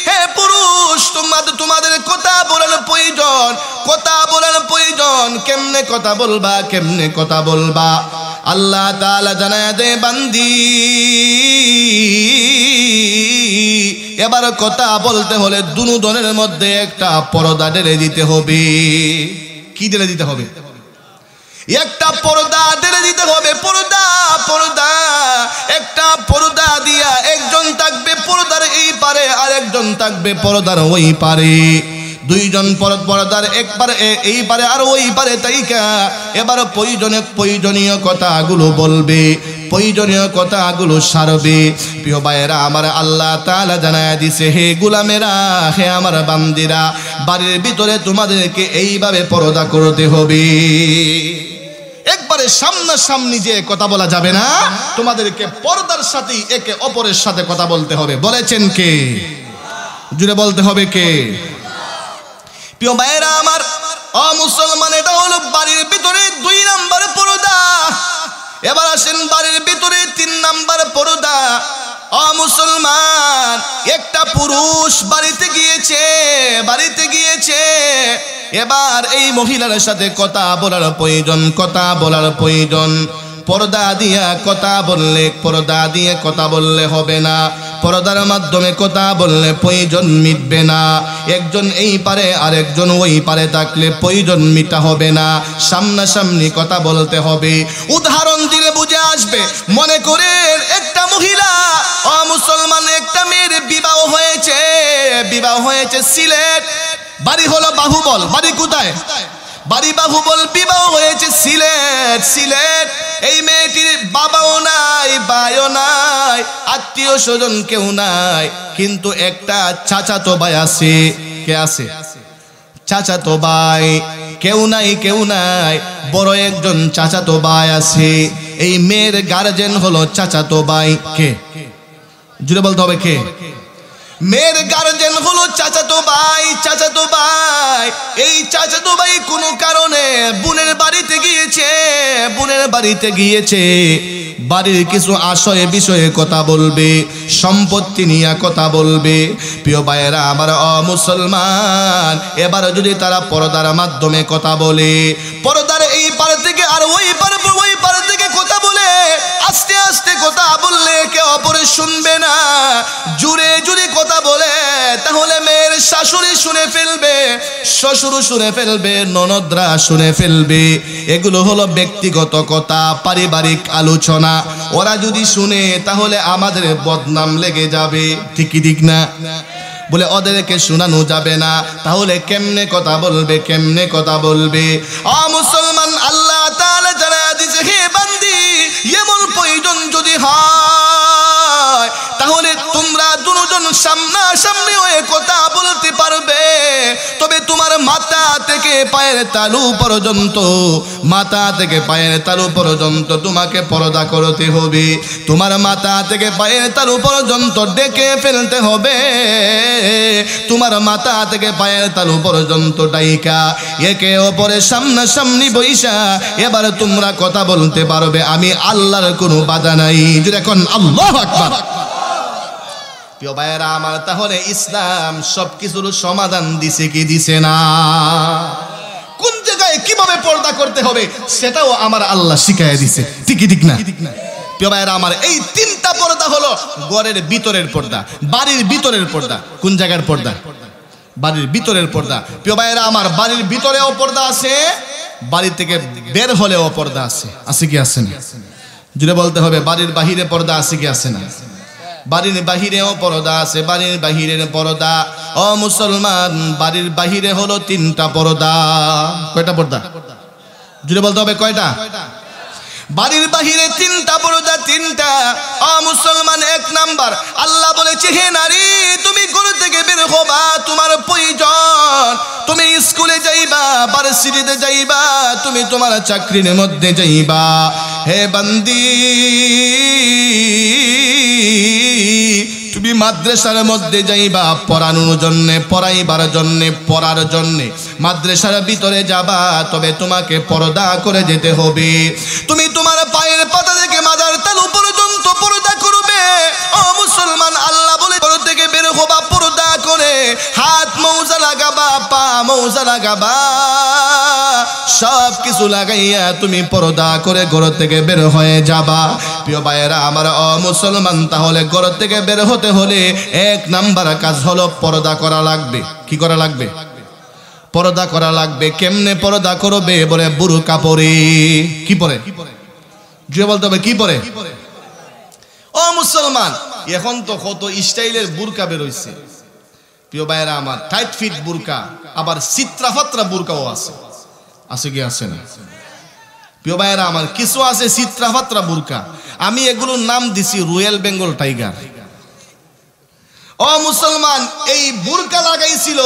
হে পুরুষ, তোমাদের কথা বলার প্রয়োজন, কথা বলার প্রয়োজন। কেমনে কথা বলবা? কেমনে কথা বলবা? আল্লাহ তাআলা জানায় দে, বান্দি, এবার কথা বলতে হলে দুজনের মধ্যে একটা পর্দা ঢেলে দিতে হবে। কি ঢেলে দিতে হবে? একটা পর্দা ঢেলে দিতে হবে। পর্দা, পর্দা, একটা পর্দা দিয়া একজন থাকবে পর্দার এই পারে, আর একজন থাকবে পর্দার ওই পারে। দুইজন পর্দার একবারে এই পারে আর ওই পারে তাইকা এবার প্রয়োজনীয় কথাগুলো বলবে, প্রয়োজনীয় কথাগুলো সারবে। প্রিয় ভাইয়েরা আমার, আল্লাহ তাআলা জানায় দিছে, হে গোলামেরা, হে আমার বান্দিরা, বাড়ির ভিতরে তোমাদেরকে এইভাবে পর্দা করতে হবে। একবারে সামনাসামনি যে কথা বলা যাবে না, তোমাদেরকে পর্দার সাথে একে অপরের সাথে কথা বলতে হবে। বলেছেন কে? জুড়ে বলতে হবে কে? প্রিয় ভাইয়েরা আমার, ও মুসলমান, এটা হলো বাড়ির ভিতরে 2 নাম্বার পর্দা। এবার আসেন বাড়ির ভিতরে 3 নাম্বার পর্দা। ও মুসলমান, একটা পুরুষ বাড়িতে গিয়েছে, এবার এই মহিলার সাথে কথা বলার প্রয়োজন, কথা বলার প্রয়োজন। পর্দা দিয়ে কথা বললে হবে না, পর্দার মাধ্যমে কথা বললে প্রয়োজন মিটবে না। একজন এই পারে আর একজন ওই পারে থাকলে প্রয়োজন মিটা হবে না, সামনাসামনি কথা বলতে হবে। উদাহরণ দিলে বুঝে আসবে। মনে করেন একটা মহিলা, ও মুসলমান, একটা মেয়ের বিবাহ হয়েছে সিলেট, বাড়ি হলো বাহুবল। বাড়ি কোথায়? বাড়ি বাহুবল, বিবাহ হয়েছে সিলেট। এই মেয়েটির বাবাও নাই, ভাইও নাই, আত্মীয় স্বজন কেউ নাই, কিন্তু একটা চাচাতো ভাই আছে। কে আছে? চাচাতো ভাই। কেউ নাই, বড় একজন চাচাতো ভাই আছে। এই মেয়ের গার্জেন হলো চাচাতো ভাই। কে? জুড়ে বলতে হবে কে? মেয়ের গার্জেন হলো চাচাতো ভাই। এই চাচাতো ভাই কোনো কারণে বোনের বাড়িতে গিয়েছে, বাড়ির কিছু আশয়ে বিষয়ে কথা বলবে, সম্পত্তি নিয়ে কথা বলবে। প্রিয় ভাইয়েরা আমার, ও মুসলমান, এবার যদি তারা পর্দার মাধ্যমে কথা বলে, পর্দার এই পার থেকে আর ওই পার থেকে কথা বলে, আস্তে আস্তে কথা বললে কে অপরে শুনবে না। জুড়ে কথা বলে তাহলে মেয়ের শাশুড়ি শুনে ফেলবে, শ্বশুর শুনে ফেলবে, ননদরা শুনে ফেলবে। এগুলো হলো ব্যক্তিগত কথা, পারিবারিক আলোচনা। ওরা যদি শুনে তাহলে আমাদের বদনাম লেগে যাবে, ঠিক কি ঠিক না? বলে ওদেরকে শোনানো যাবে না। তাহলে কেমনে কথা বলবে? ও মুসলমান, আল্লাহ তাআলা জানায় দিয়েছে, হে বান্দি, এমন প্রয়োজন যদি হয় তাহলে তোমরা দুজন দুজন সামনাসামনি হয়ে কথা বলতে পারবে, তবে তোমার মাথা থেকে পায়ের তালু পর্যন্ত, মাথা থেকে পায়ের তালু পর্যন্ত তোমাকে পর্দা করতে হবে। তোমার মাথা থেকে পায়ের তালু পর্যন্ত ডেকে ফেলতে হবে। তোমার মাথা থেকে পায়ের তালু পর্যন্ত ডাইকা একে অপরের সামনাসামনি বইসা এবার তোমরা কথা বলতে পারবে। আমি আল্লাহর কোনো বাধা নাই। যদি এখন আল্লাহু আকবার। প্রিয় ভাইয়েরা আমার, তাহলে ইসলাম সবকিছুর সমাধান দিছে কি দিছে না? কোন জায়গায় কিভাবে পর্দা করতে হবে সেটাও আমার আল্লাহ শিখাইয়া দিছে, ঠিকই ঠিক না? প্রিয় ভাইয়েরা আমার, এই তিনটা পর্দা হলো ঘরের ভিতরের পর্দা, বাড়ির ভিতরের পর্দা। কোন জায়গার পর্দা? বাড়ির ভিতরের পর্দা। প্রিয় ভাইয়েরা আমার, বাড়ির ভিতরেও পর্দা আছে, বাড়ি থেকে বের হলেও পর্দা আছে। আছে কি আছে না? যদি বলতে হবে বাড়ির বাহিরে পর্দা আছে কি আছে না? বাড়ির বাহিরেও পর্দা আছে, বাড়ির বাহিরের পর্দা। ও মুসলমান, বাড়ির বাহিরে হলো তিনটা পর্দা। কয়টা পর্দা? যদি বলতে হবে কয়টা? বাড়ির বাহিরে তিনটা পর্দা, তিনটা। ও মুসলমান, এক নাম্বার আল্লাহ বলেছে, হে নারী তুমি ঘর থেকে বের হবা, তোমার প্রয়োজন, তুমি স্কুলে যাইবা, ভার্সিটিতে যাইবা, তুমি তোমার চাকরির মধ্যে যাইবা। হে বান্দি, তুমি মাদ্রাসার মধ্যে যাইবা পড়ানোর জন্য, পড়াইবার জন্য, পড়ার জন্য মাদ্রাসার ভিতরে যাবা, তবে তোমাকে পর্দা করে যেতে হবে। তুমি তোমার পায়ের পাতা থেকে মাথার তালু পর্যন্ত পর্দা করবে। ও মুসলমান, আল্লাহ বলে ঘর থেকে বের হবা পর্দা করে, হাত মৌজা লাগাবা, পা মৌজা লাগাবা, সব কিছু লাগাইয়া তুমি পর্দা করে ঘর থেকে বের হয়ে যাবা। প্রিয় ভাইয়েরা আমার, ও মুসলমান, তাহলে ঘর থেকে বের হতে হলে এক নাম্বার কাজ হলো পর্দা করা লাগবে। কি করা লাগবে? পর্দা করা লাগবে। কেমনে পর্দা করবে? বলে বুরকা পরে। কি পরে? যে বলতে হবে কি পরে? ও মুসলমান, এখন তো কত স্টাইলের বুরকা বের হইছে। প্রিয় ভাইয়েরা আমার, টাইট ফিট বুরকা, আবার চিত্রাফাত্রা বুরকাও আছে। আছে কি আছে না? প্রিয় ভাইয়েরা আমার, কিছু আছে চিত্রাফাত্রা বুরকা, আমি এগুলোর নাম দিছি রয়্যাল বেঙ্গল টাইগার। ও মুসলমান, এই বুরকা লাগাইছিল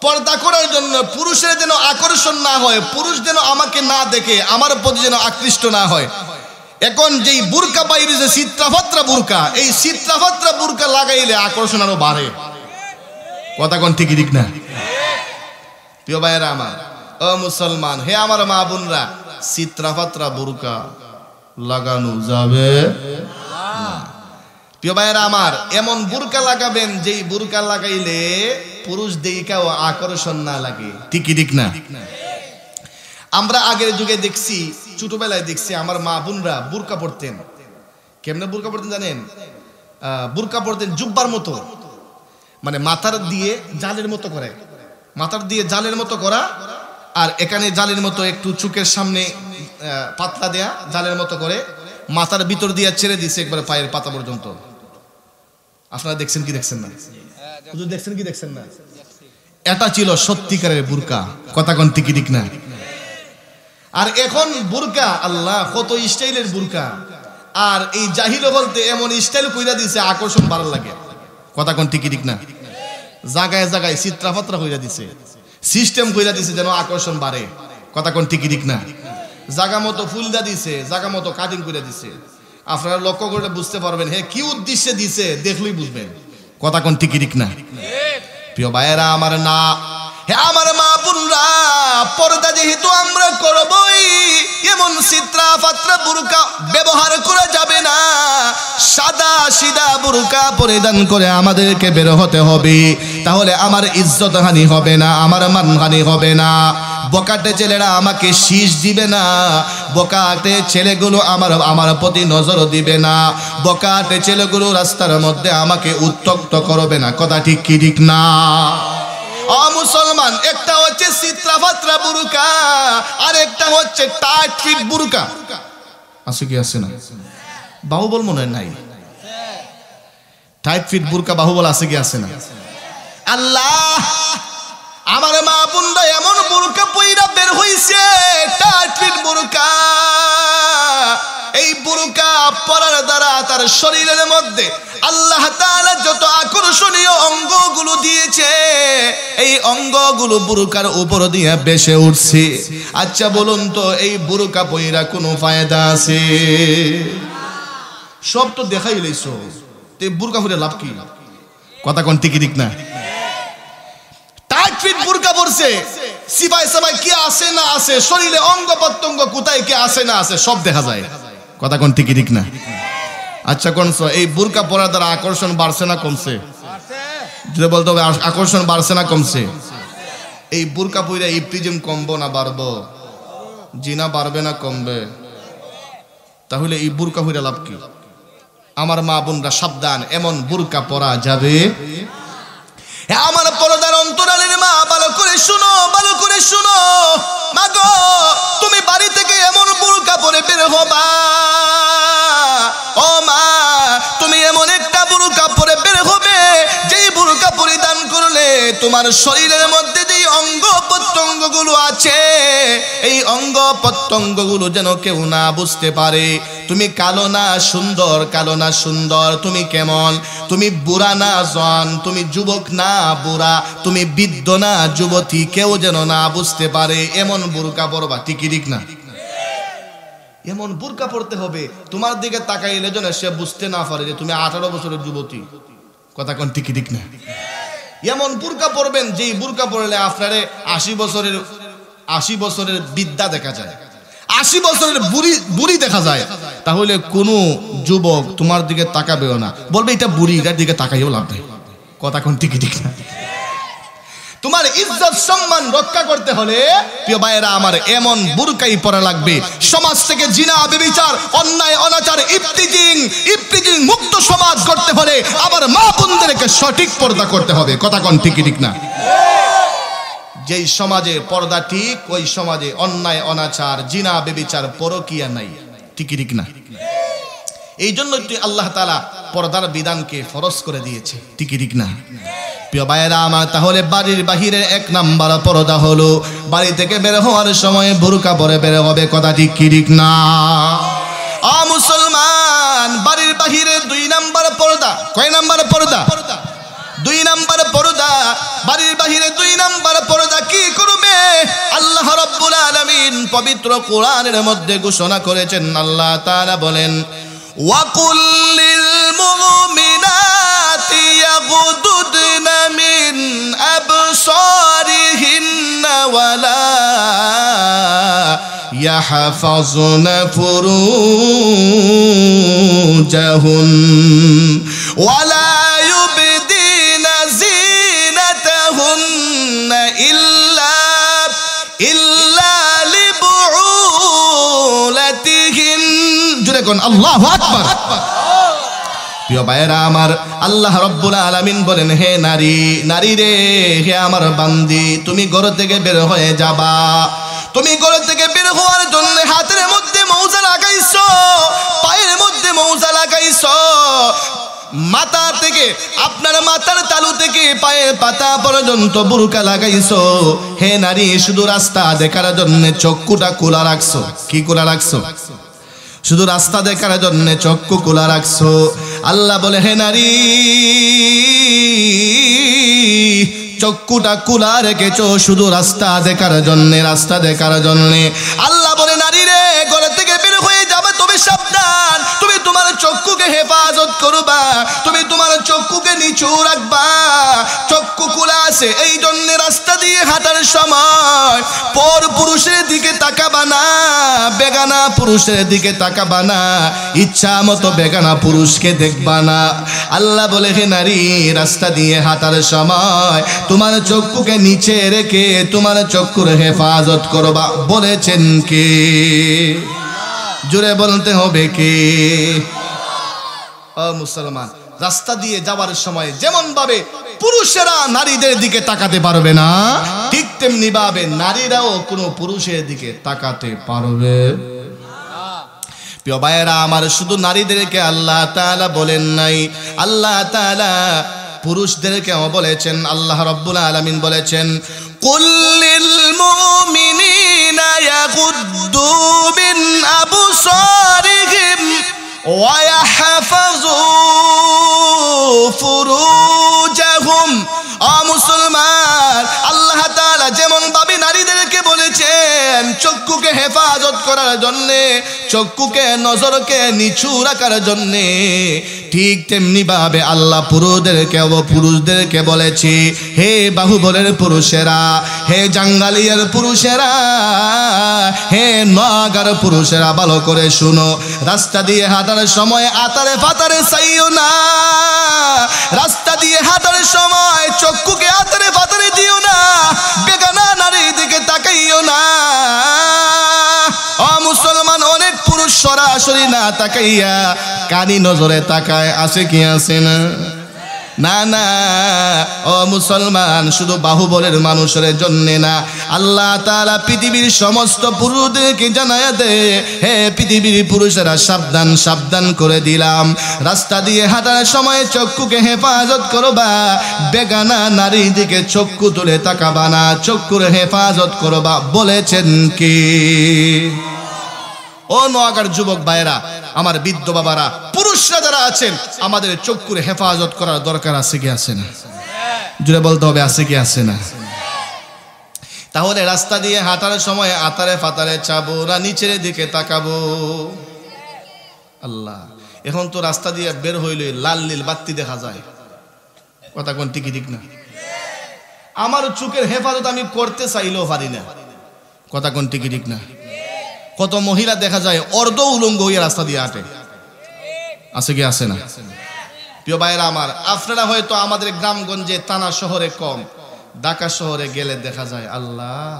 পর্দা করার জন্য, পুরুষের যেন আকর্ষণ না হয়, পুরুষ যেন আমাকে না দেখে, আমার প্রতি যেন আকৃষ্ট না হয়। এখন যেই বুরকা বাইরে যে চিত্রাফাত্রা বুরকা, এই চিত্রাফাত্রা বুরকা লাগাইলে আকর্ষণ আরো বাড়ে। কথা কোন ঠিকই ঠিক না? প্রিয় ভাইয়েরা আমার, ও মুসলমান, হে আমার মা বোনরা, চিত্রাফাত্রা বুরকা লাগানো যাবে না। প্রিয় ভাইয়েরা আমার, এমন বুরকা লাগাবেন যেই বুরকা লাগাইলে পুরুষ দেখাও আকর্ষণ না লাগে। ঠিকই ঠিক না? আমরা আগের যুগে দেখছি, ছোটবেলায় দেখছি আমার মা বোনরা বুরকা পড়তেন। কেমনে বুরকা পড়তেন জানেন? বুরকা পড়তেন জুব্বার মতো, মানে মাথার দিয়ে জালের মতো করে, মাথার দিয়ে জালের মতো করা, আর এখানে জালের মতো একটু চুকের সামনে পাতলা দেয়া, জালের মতো করে মাথার ভিতর দিয়ে ছেড়ে দিছে একবারে পায়ের পাতা পর্যন্ত। আপনারা দেখছেন কি দেখছেন না? হুজুর দেখছেন কি দেখছেন না? এটা ছিল সত্যিকারের বুরকা। কথা কোন ঠিকই ঠিক না? আর এখন বুরকা, আল্লাহ কত স্টাইলের বুরকা, আর এই জাহিল বলতে এমন স্টাইল কইরা দিছে আকর্ষণ ভালো লাগে। কথা কোন ঠিকই ঠিক না? জায়গায় জায়গায় চিত্রাফাত্রা কইরা দিছে, সিস্টেম কইরা দিছে যেন আকর্ষণ বাড়ে। কথা কোন ঠিকই ঠিক না? জায়গা মতো ফুল দা দিছে, জায়গা মতো কাটিং করে দিছে। আপনারা লক্ষ্য করে বুঝতে পারবেন হে কি উদ্দেশ্যে দিছে, দেখলেই বুঝবেন। কথা কোন ঠিকই ঠিক না? প্রিয় ভাইয়েরা আমার, না হে আমার মা বোনরা, পর্দা যেহেতু আমরা করবই, এমন চিত্রাফাত্রা বুরকা ব্যবহার করা যাবে না। সাদা সিধা বুরকা পরিধান করে আমাদেরকে বের হতে হবে, তাহলে আমার ইজ্জত হানি হবে না, আমার মানহানি হবে না। বকাটে ছেলেরা আমাকে শীষ দিবে না, বকাটে ছেলেগুলো আমার প্রতি নজর দিবে না, বকাটে ছেলেগুলো রাস্তার মধ্যে আমাকে উত্তক্ত করবে না। কথা ঠিক কি ঠিক না? ও মুসলমান, একটা হচ্ছে চিত্রাফাত্রা বুরকা, আর একটা হচ্ছে টাইট ফিট বুরকা। আছে কি আছে না? বাহুবল মনে নাই? টাইট ফিট বুরকা বাহুবল আছে কি আছে না? আল্লাহ, আমার মা বোনরা এমন বুরকা পইরা বের হইছে, টাইট ফিট বুরকা, এই বুরকা পরার দ্বারা তার শরীরের মধ্যে আল্লাহ তাআলা যত আকর্ষণীয় অঙ্গগুলো দিয়েছে এই অঙ্গগুলো বুরকার উপর দিয়ে ভেসে উঠছে। আচ্ছা বলুন তো এই বুরকা পয়রা কোনো ফায়দা আছে? সব তো দেখাই লইছো, তে বুরকা পরে লাভ কি? কথা কোন ঠিক ঠিক না? টাইট ফিট বুরকা পরছে, সিবাই সবাই কি আছে না আছে, শরীরে অঙ্গ প্রত্যঙ্গ কোথায় কি আছে না আছে সব দেখা যায়। কথা কোন ঠিক ঠিক না? আচ্ছা কোনছো এই বুরকা পরার দ্বারা আকর্ষণ বাড়ছে না কমছে? যদি বলতে হবে আকর্ষণ বাড়ছে না কমছে? এই বুরকা পরে ইপটিজম কমবো না বাড়বো? জিনা বাড়বে না কমবে? তাহলে এই বুরকা পরে লাভ কি? আমার মা বোনরা সাবধান, এমন বুরকা পরা যাবে। আমার পর্দার অন্তরালের মা ভালো করে শুনো, ভালো করে শুনো। মা গো, তুমি বাড়ি থেকে এমন বুরকা পরে বের হবা, ও মা তুমি এমন একটা বুরকা পরে বের হবে যেই বুরকা পরিধান করলে তোমার শরীরের মধ্যে যেই অঙ্গ প্রত্যঙ্গ গুলো আছে এই অঙ্গ প্রত্যঙ্গ গুলো যেন কেউ না বুঝতে পারে তুমি কালো না সুন্দর, কালো না সুন্দর, তুমি কেমন, তুমি বুড়া না জওয়ান, তুমি যুবক না বুড়া, তুমি বৃদ্ধ না যুবতী, কেউ যেন না বুঝতে পারে এমন বুরকা পরবা। ঠিক ঠিক না? এমন বুরকা পড়তে হবে তোমার দিকে তাকাইলে যেন সে বুঝতে না পারে যে তুমি 18 বছরের যুবতী। কথা কোন ঠিক ঠিক না? এমন বুরকা পরবেন যেই বুরকা পরলে আপনারে 80 বছরের বিদ্যা দেখা যায়, 80 বছরের বুড়ি দেখা যায়। তাহলে কোনো যুবক তোমার দিকে তাকাবেও না, বলবে এটা বুড়ি, এটার দিকে তাকাইও লাভ নেই। কথা কোন ঠিক ঠিক না? তোমার ইজ্জত সম্মান রক্ষা করতে হলে প্রিয় ভাইয়েরা আমার এমন বুরকাই পরা লাগবে। সমাজ থেকে জিনা ব্যভিচার অন্যায় অনাচার ইফতিজিং মুক্ত সমাজ করতে হলে আমার মা বোনদেরকে সঠিক পর্দা করতে হবে। কথা কোন ঠিক ঠিক না? যেই সমাজে পর্দা ঠিক ওই সমাজে অন্যায় অনাচার জিনা ব্যভিচার পরকিয়া নাই। ঠিক ঠিক না? এই জন্য আল্লাহ তাআলা পর্দার বিধানকে ফরজ করে দিয়েছে। ঠিক ঠিক না? প্রিয় ভাইয়েরা আমার তাহলে বাড়ির বাহিরে 1 নাম্বার পর্দা হলো বাড়ি থেকে বের হওয়ার সময় বুরকা পরে বের হবে। কথা ঠিক কি ঠিক না? মুসলমান বাড়ির বাহিরে 2 নাম্বার পর্দা। কয় নাম্বার পর্দা? 2 নাম্বার পর্দা। বাড়ির বাহিরে 2 নাম্বার পর্দা কি করবে? আল্লাহ রাব্বুল আলামিন পবিত্র কোরআনের মধ্যে ঘোষণা করেছেন। আল্লাহ তাআলা বলেন ওয়াকুল লিল মুমিনাতি ইয়াগুদুদনা মিন আবসারিহিন্না ওয়ালা ইয়াহফাযুনা ফুরুজাহুন ওয়ালা ইউবদিনা যিনাতাহুন্না ইল্লা লিবুউলাতিহিন। জোরে কোন আল্লাহু আকবার। প্রিয় ভাইয়েরা আমার আল্লাহ রাব্বুল আলামিন বলেন হে নারী রে, হে আমার বান্দি, তুমি ঘর থেকে বের হয়ে যাবা। তুমি ঘর থেকে বের হওয়ার জন্য হাতের মধ্যে মৌজা লাগাইছো, পায়ের মধ্যে মৌজা লাগাইছো, মাথা থেকে আপনার মাথার তালু থেকে পায়ের পাতা পর্যন্ত বুরকা লাগাইছো। হে নারী, শুধু রাস্তা দেখার জন্য চক্ষুটা খোলা রাখছো। কি খোলা রাখছো? শুধু রাস্তা দেখার জন্য চক্ষু খোলা রাখছো। আল্লাহ বলে হে নারী, চক্ষুটা খোলা রেখেছো শুধু রাস্তা দেখার জন্য, রাস্তা দেখার জন্য। আল্লাহ বলে নারী রে, ঘর থেকে বের হয়ে যাবে, তবে সাবধান, তুমি তোমার চক্ষুকে হেফাজত করবা, তুমি তোমার চক্ষুকে নিচু রাখবা। চক্ষু খোলা আছে এই জন্য রাস্তা দিয়ে হাঁটার সময় পর পুরুষের দিকে তাকাবা না, বেগানা পুরুষের দিকে তাকাবা না, ইচ্ছা মতো বেগানা পুরুষকে দেখবা না। আল্লাহ বলে হে নারী, রাস্তা দিয়ে হাঁটার সময় তোমার চক্ষুকে নিচে রেখে তোমার চক্ষুর হেফাজত করবা। বলেছেন কে? জোরে বলতে হবে কে? ও মুসলমান, রাস্তা দিয়ে যাওয়ার সময় যেমন ভাবে পুরুষেরা নারীদের দিকে তাকাতে পারবে না, ঠিক তেমনি ভাবে নারীরাও কোনো পুরুষের দিকে তাকাতে পারবে। প্রিয় ভাইয়েরা আমার, শুধু নারীদেরকে আল্লাহ তাআলা বলেন নাই, আল্লাহ তাআলা পুরুষদেরকেও বলেছেন। আল্লাহ রাব্বুল আলামিন বলেছেন কুল লিল মুমিনিনা ইয়াগুদ্দু মিন আবসারিহিম ওয়া ইয়াহফাযু ফুরুজাহুম। মুসলমান, আল্লাহ তাআলা যেমন ভাবে নারীদেরকে বলেছেন চক্ষুকে হেফাজত করার জন্যে, চক্ষুকে নজরকে নিচু রাখার জন্যে, ঠিক তেমনি ভাবে আল্লাহ পুরুষদেরকে বলেছি, হে বাহুবলের পুরুষেরা, হে জাঙ্গালিয়ার পুরুষেরা, হে নওগাঁর পুরুষেরা, ভালো করে শুনো। রাস্তা দিয়ে হাঁটার সময় আতারে ফাতারে চাইও না। রাস্তা দিয়ে হাঁটার সময় চক্ষুকে আতারে ফাতারে দিও না। বেগানা নারীর দিকে তাকাইও না। মুসলমান, অনেক পুরুষ সরাসরি না তাকাইয়া কানি নজরে তাকায়, আছে কি আছে না? না না, ও মুসলমান, শুধু বাহুবলের মানুষের জন্য না, আল্লাহ তাআলা পৃথিবীর সমস্ত পুরুষদেরকে জানায়া দে, হে পৃথিবীর পুরুষেরা, সাবধান সাবধান করে দিলাম। রাস্তা দিয়ে হাঁটার সময় চক্ষুকে হেফাজত করবা। বেগানা নারীর দিকে চক্ষু তুলে তাকাবা না, চক্ষুর হেফাজত করবা। বলেছেন কি? ও নওগাঁর যুবক ভাইরা, আমার বৃদ্ধ বাবারা, পুরুষরা যারা আছেন, আমাদের চক্ষুর হেফাজত করার দরকার আছে কি আছে না? জুড়ে বলতে হবে, আছে কি আছে না? তাহলে রাস্তা দিয়ে হাঁটার সময় আতারে ফাতারে চাবো না, নিচের দিকে তাকাবো। আল্লাহ, এখন তো রাস্তা দিয়ে বের হইলে লাল নীল বাতি দেখা যায়। কথা কোন ঠিক ঠিক না? আমার চোখের হেফাজত আমি করতে চাইলেও পারি না। কথা কোন ঠিক ঠিক না? কত মহিলা দেখা যায় অর্ধ উলঙ্গ হয়ে রাস্তা দিয়ে হাঁটে। আছে কি আছে না? প্রিয় ভাইরা আমার, আপনারা হয়তো আমাদের গ্রামগঞ্জে, থানা শহরে কম, ঢাকা শহরে গেলে দেখা যায়। আল্লাহ,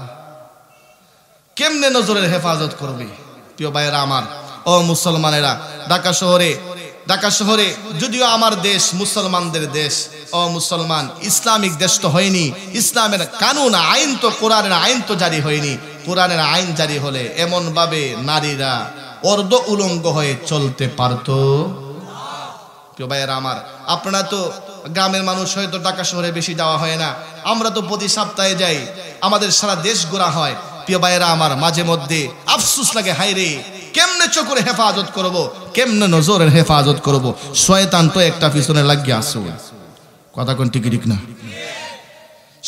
কেমনে নজরের হেফাজত করবে? প্রিয় ভাইরা আমার, ও মুসলমানেরা, ঢাকা শহরে যদিও আমার দেশ মুসলমানদের দেশ, ও মুসলমান, ইসলামিক দেশ তো হয়নি। ইসলামের কানুন আইন তো, কোরআনের আইন তো জারি হয়নি। কোরআনের আইন জারি হলে এমন ভাবে নারীরা অর্ধ উলঙ্গ হয়ে চলতে পারতো? প্রিয় ভাইয়েরা আমার, আপনারা তো গ্রামের মানুষ, হয়তো ঢাকা শহরে বেশি যাওয়া হয় না। আমরা তো প্রতি সপ্তাহে যাই, আমাদের সারা দেশ ঘোরা হয়। প্রিয় ভাইয়েরা আমার, মাঝে মধ্যে আফসোস লাগে, হায় রে, কেমনে চোখের হেফাজত করব, কেমনে নজরের হেফাজত করব? শয়তান তো একটা পিছনে লাগিয়ে আসে। কথা কোন ঠিক ঠিক না?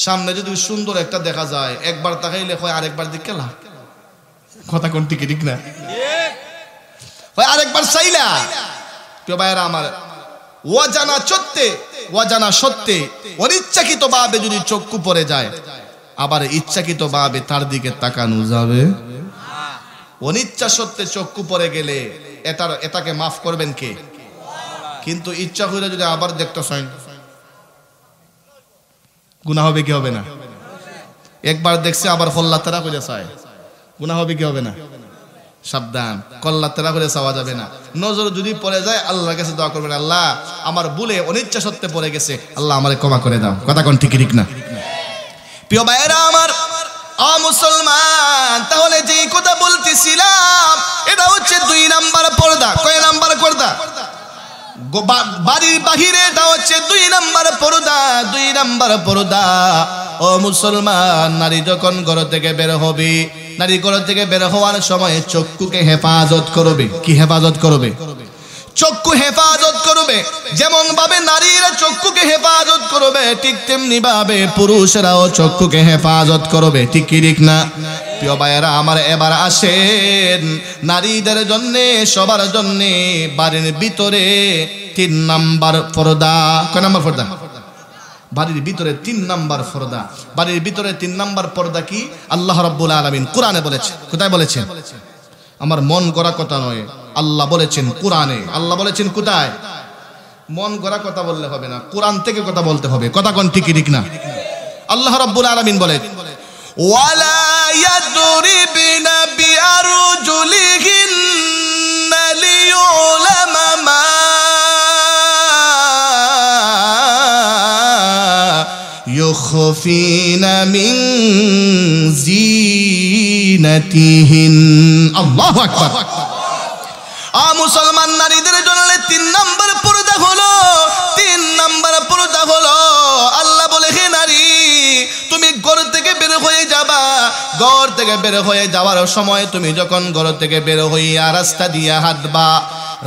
সামনে যদি সুন্দর একটা দেখা যায়, একবার তাকাইলে হয় আরেকবার দিকে কেলা। কথা কোন ঠিক ঠিক না? হয় আরেকবার চাইলা। প্রিয় ভাইয়েরা আমার, অজানা সত্ত্বে অনিচ্ছাকৃত ভাবে যদি চক্ষু পড়ে যায়, আবার ইচ্ছাকৃত ভাবে তার দিকে তাকানো যাবে? অনিচ্ছা সত্ত্বে চক্ষু পড়ে গেলে এটাকে মাফ করবেন কে? কিন্তু ইচ্ছা করে যদি আবার দেখতে চান, গুনাহ হবে কি হবে না? একবার দেখছে আবার কল্লা তেরা করে চায়, গুনাহ হবে কি হবে না? সাবধান, কল্লা তেরা করে চাওয়া যাবে না। নজর যদি পড়ে যায়, আল্লাহর কাছে দোয়া করবেন, আল্লাহ, আমার ভুলে অনিচ্ছা সত্ত্বে পড়ে গেছে, আল্লাহ আমারে ক্ষমা করে দাও। কথা কোন ঠিক ঠিক না? প্রিয় ভাইয়েরা আমার, মুসলমান, তাহলে যেই কথা বলতেছিলাম, এটা হচ্ছে 2 নাম্বার পর্দা। কয় নাম্বার পর্দা? বাড়ির বাহিরে এটা হচ্ছে 2 নাম্বার পর্দা। 2 নাম্বার পর্দা। ও মুসলমান, নারী যখন ঘর থেকে বের হবে, নারী ঘর থেকে বের হওয়ার সময় চক্ষুকে হেফাজত করবে। কি হেফাজত করবে? চক্ষু হেফাজত করবে। যেমন ভাবে নারীরা চক্ষুকে হেফাজত করবে, ঠিক তেমনি ভাবে পুরুষেরাও চক্ষুকে হেফাজত করবে। ঠিক কি ঠিক না? প্রিয় ভাইয়েরা আমার, এবার আসেন নারীদের জন্য, সবার জন্য বাড়ির ভিতরে 3 নাম্বার পর্দা। কয় নাম্বার পর্দা? বাড়ির ভিতরে 3 নাম্বার পর্দা। বাড়ির ভিতরে 3 নাম্বার পর্দা কি? আল্লাহ রাব্বুল আলামিন কোরআনে বলেছেন। কোথায় বলেছেন? আমার মন গড়া কথা নয়, আল্লাহ বলেছেন কোরআনে। আল্লাহ বলেছেন কোথায়? মন গড়া কথা বললে হবে না, কোরআন থেকে কথা বলতে হবে। কথা কোন ঠিক ঠিক না? আল্লাহ রাব্বুল আলামিন বলেন, ওয়ালা ইয়াদরিবনা বিআরজুলিহিন্না লিউলামা মা ইউখফিনা মিন জিনাতিহিন। আল্লাহু আকবার। মুসলমান নারীদের জন্য 3 নাম্বার পর্দা হলো, 3 নাম্বার পর্দা হলো, আল্লাহ বলে, হে নারী, তুমি ঘর থেকে বের যাবা, ঘর থেকে বের হয়ে যাওয়ার সময় তুমি যখন ঘর থেকে বের হইয়া রাস্তা দিয়ে হাঁটবা,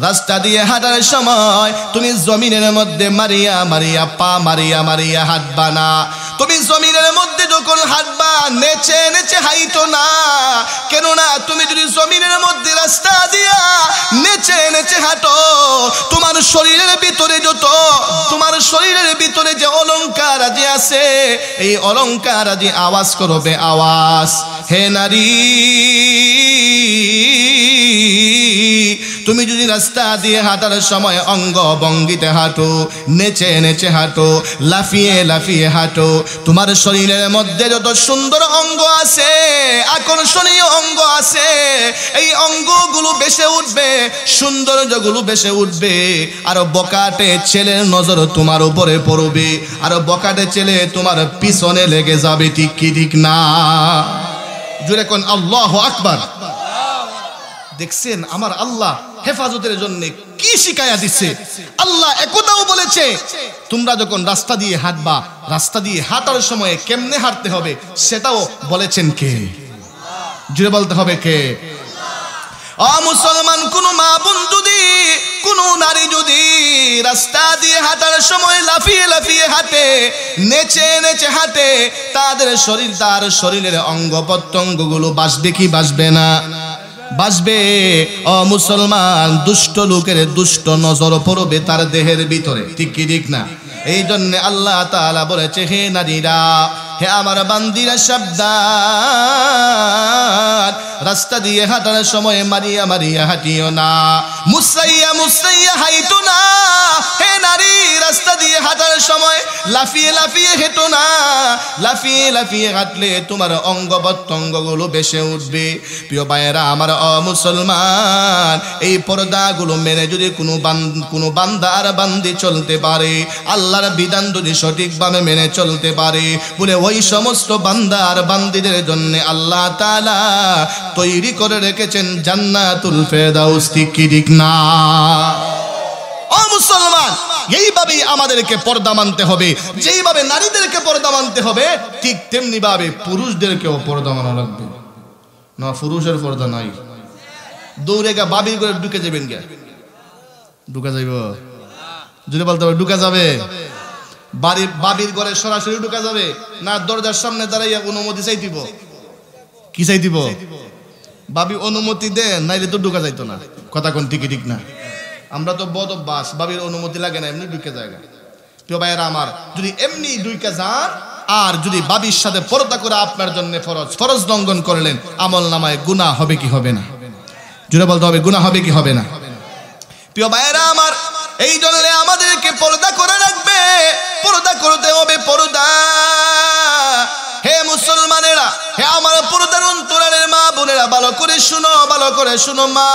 রাস্তা দিয়ে হাঁটার সময় তুমি জমিনের মধ্যে মারিয়া মারিয়া পা মারিয়া মারিয়া হাঁটবা না। তুমি জমিনের মধ্যে যখন হাঁটবা নেচে নেচে হাইটো না, কেননা তুমি যদি জমিনের মধ্যে রাস্তা দিয়া নেচে নেচে হাঁটো, তোমার শরীরের ভিতরে তোমার শরীরের ভিতরে যে অলংকার আদি আছে, এই অলংকার আদি আওয়াজ করবে আওয়াজ। হে নারী, তুমি যদি রাস্তা দিয়ে হাঁটার সময় অঙ্গ ভঙ্গিতে হাঁটো, নেচে নেচে হাঁটো, লাফিয়ে লাফিয়ে হাঁটো, তোমার শরীরের মধ্যে যত সুন্দর অঙ্গ আছে, আকর্ষণীয় অঙ্গ আছে, এই অঙ্গগুলো বেশে উঠবে, সৌন্দর্যগুলো বেশে উঠবে। আর বকাটে ছেলের নজর তোমার উপরে পড়বে, আর বকাটে ছেলে তোমার পিছনে লেগে যাবে। ঠিক কি ঠিক না? জোরে কোন আল্লাহু আকবার। দেখছেন আমার আল্লাহ হেফাজতের জন্য কি শিখায়া দিচ্ছে। আল্লাহ একটাও বলেছে তোমরা যখন রাস্তা দিয়ে হাঁটবা, রাস্তা দিয়ে হাঁটার সময় কেমনে হাঁটতে হবে সেটাও বলেছেন কে? জুড়ে বলতে হবে কে? মুসলমান কোন মা বোন যদি, কোন নারী যদি রাস্তা দিয়ে হাঁটার সময় লাফিয়ে লাফিয়ে হাঁটে, নেচে নেচে হাঁটে, তার শরীরের অঙ্গ প্রত্যঙ্গ গুলো বাঁচবে কি বাঁচবে না? বাঁচবে। মুসলমান দুষ্ট লোকের দুষ্ট নজর পড়বে তার দেহের ভিতরে। ঠিক কি ঠিক না? এই জন্য আল্লাহ তাআলা বলেছে, হে নারীরা, হে আমার বান্দিরা, সাবধান, রাস্তা দিয়ে হাঁটার সময় মারিয়া মারিয়া হাঁটিও না, মুসাইয়া মুসাইয়া হাইটো না। হে নারী, রাস্তা দিয়ে হাঁটার সময় লাফিয়ে লাফিয়ে হেঁটো না, লাফিয়ে লাফিয়ে হাঁটলে তোমার অঙ্গ প্রত্যঙ্গ গুলো বেশে উঠবে। প্রিয় ভাইয়েরা আমার, মুসলমান, এই পর্দাগুলো মেনে যদি কোনো বান্দা আর বান্দি চলতে পারে, আল্লাহর বিধান যদি সঠিকভাবে মেনে চলতে পারে, বলে ওই সমস্ত বান্দা আর বান্দিদের জন্য আল্লাহ তাআলা তৈরি করে রেখেছেন জান্নাতুল ফেরদাউস। ঠিক কি ঠিক না? ও মুসলমান, এইভাবেই আমাদেরকে পর্দা মানতে হবে। যেইভাবে নারীদেরকে পর্দা মানতে হবে, ঠিক তেমনি ভাবে পুরুষদেরকেও পর্দা মানা লাগবে। না, পুরুষের পর্দা নাই, দৌড়ে গা বাবির করে ঢুকে যাবেন, গে ঢুকে যাইব, যদি বলতে হবে ঢুকে যাবে, বাবির ঘরে সরাসরি ঢুকা যাবে না? দরজার সামনে দাঁড়াইয়া অনুমতি চাই দিব? কি চাই দিব? বাবি অনুমতি দেন, নাইলে তো ঢুকা যাইতো না। কথা কোন ঠিক ঠিক না? আমরা তো বদ অভ্যাস, বাবির অনুমতি লাগে না, এমনি ঢুকে যায়। প্রিয় ভাইয়েরা আমার, যদি এমনি ঢুকে যান আর যদি বাবির সাথে পর্দা করে আপনার জন্য ফরজ লঙ্ঘন করলেন, আমল নামায় গুনাহ হবে কি হবে না? জুড়ে বলতে হবে, গুনাহ হবে কি হবে না? প্রিয় ভাইয়েরা আমার, এই জন্য আমাদেরকে পর্দা করে রাখবে, পর্দা করতে হবে, পর্দা। হে মুসলমানেরা, হে আমার পর্দার অন্তরালের মা বোনেরা, ভালো করে শুনো, ভালো করে শুনো। মা,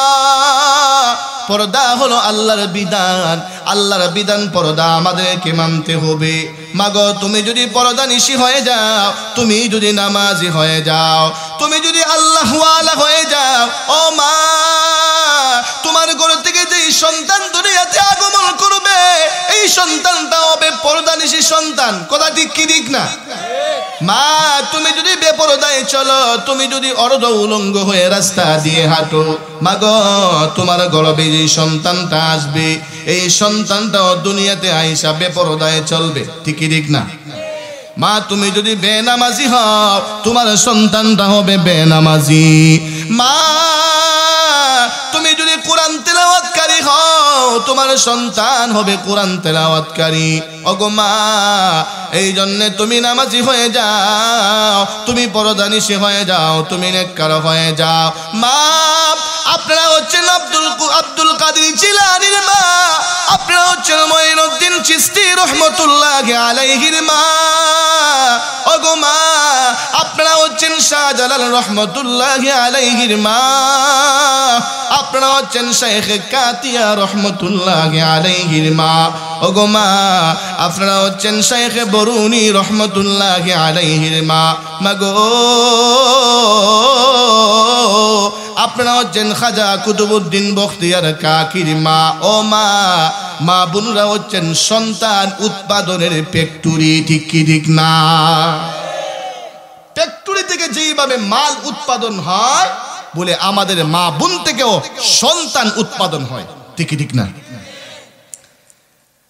পর্দা হলো আল্লাহর বিধান, আল্লাহর বিধান পর্দা আমাদেরকে মানতে হবে। মাগো, তুমি যদি পর্দা নিশি হয়ে যাও, তুমি যদি নামাজি হয়ে যাও, তুমি যদি আল্লাহওয়ালা হয়ে যাও, ও মা, তোমার ঘর থেকে যেই সন্তান দুনিয়াতে আগমন করবে, এই সন্তানটা হবে পর্দানিশী সন্তান। কথা ঠিক কি ঠিক না? মা, তুমি যদি বেপরদায় চলো, তুমি যদি অর্ধ উলঙ্গ হয়ে রাস্তা দিয়ে হাঁটো, মাগো, তোমার গর্ভে যে সন্তানটা আসবে, এই সন্তানটাও দুনিয়াতে আইসা বেপরদায় চলবে। ঠিক কি ঠিক না? মা, তুমি যদি বেনামাজি হও, তোমার সন্তানটা হবে বেনামাজি। মা, তুমি যদি কোরআন তেলাওয়াতকারী হও, তোমার সন্তান হবে কোরআন তেলাওয়াতকারী। ওগো মা, এই জন্য তুমি নামাজি হয়ে যাও, তুমি পরদানিশী হয়ে যাও, তুমি নেককার হয়ে যাও। মা, আপনারা হচ্ছেন আব্দুল কাদের জিলানীর মা, আপনারা হচ্ছেন মঈনুদ্দিন চিশতি রহমাতুল্লাহি আলাইহির মা। ওগো মা, আপনারা হচ্ছেন শাহজালাল রহমাতুল্লাহি আলাইহির মা, আপনারা হচ্ছেন শেখ কাতিয়া রহমাতুল্লাহি আলাইহির মা। ওগো মা, আপনারা হচ্ছেন শেখ বরুনি রহমাতুল্লাহি আলাইহির মা। মাগো, আপনারা হচ্ছেন খাজা কুতুবউদ্দিন বখতিয়ার কাকির মা। ও মা, মা বোনরা হচ্ছেন সন্তান উৎপাদনের ফ্যাক্টরি। ঠিক কি ঠিক না? ফ্যাক্টরি থেকে যেইভাবে মাল উৎপাদন হয়, বলে আমাদের মা বোন থেকেও সন্তান উৎপাদন হয়। ঠিক না?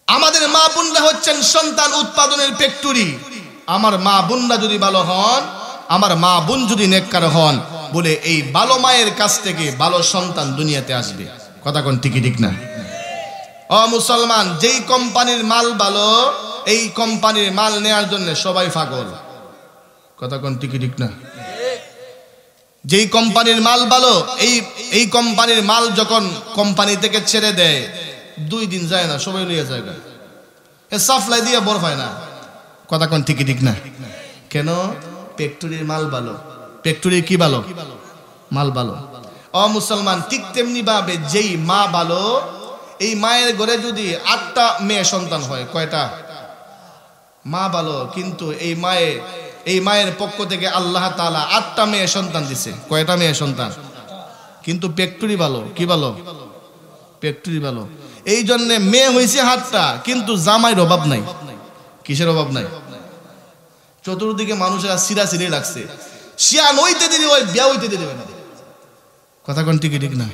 আমাদের মা বোনরা হচ্ছেন সন্তান উৎপাদনের ফ্যাক্টরি। আমার মা বোনরা যদি ভালো হন, আমার মা বোন যদি নেককার হন, বলে এই ভালো মায়ের কাছ থেকে ভালো সন্তান দুনিয়াতে আসবে। কথা কোন ঠিক না? ও মুসলমান, যেই কোম্পানির মাল ভালো, এই কোম্পানির মাল নেয়ার জন্য সবাই পাগল। কথা কোন ঠিক না? যেই কোম্পানির মাল ভালো, এই কোম্পানির মাল যখন কোম্পানি থেকে ছেড়ে দেয়, 2 দিন যায় না, সবাই লইয়া যায়, সাপ্লাই দিয়ে বরফায় না। কথা কোন ঠিক না? কেন? ফ্যাক্টরির মাল ভালো। ফ্যাক্টরির কি ভালো? মাল ভালো। ও মুসলমান, ঠিক তেমনি ভাবে যেই মা ভালো, এই মায়ের ঘরে যদি 8টা মেয়ে সন্তান হয়, কয়টা? মা ভালো, কিন্তু এই মায়ের পক্ষ থেকে আল্লাহ তাআলা 8টা মেয়ে সন্তান দিছে। কয়টা মেয়ে সন্তান? কিন্তু ফ্যাক্টরি ভালো। কি ভালো? ফ্যাক্টরি ভালো। এই জন্য মেয়ে হয়েছে 8টা, কিন্তু জামাইয়ের অভাব নাই। কিসের অভাব নাই? চতুর্দিকে মানুষেরা সিরাসিরি লাগছে, শিয়ান হইতে দিদি, ওই বিয়া হইতে দিবে না। কথা কোন ঠিক না?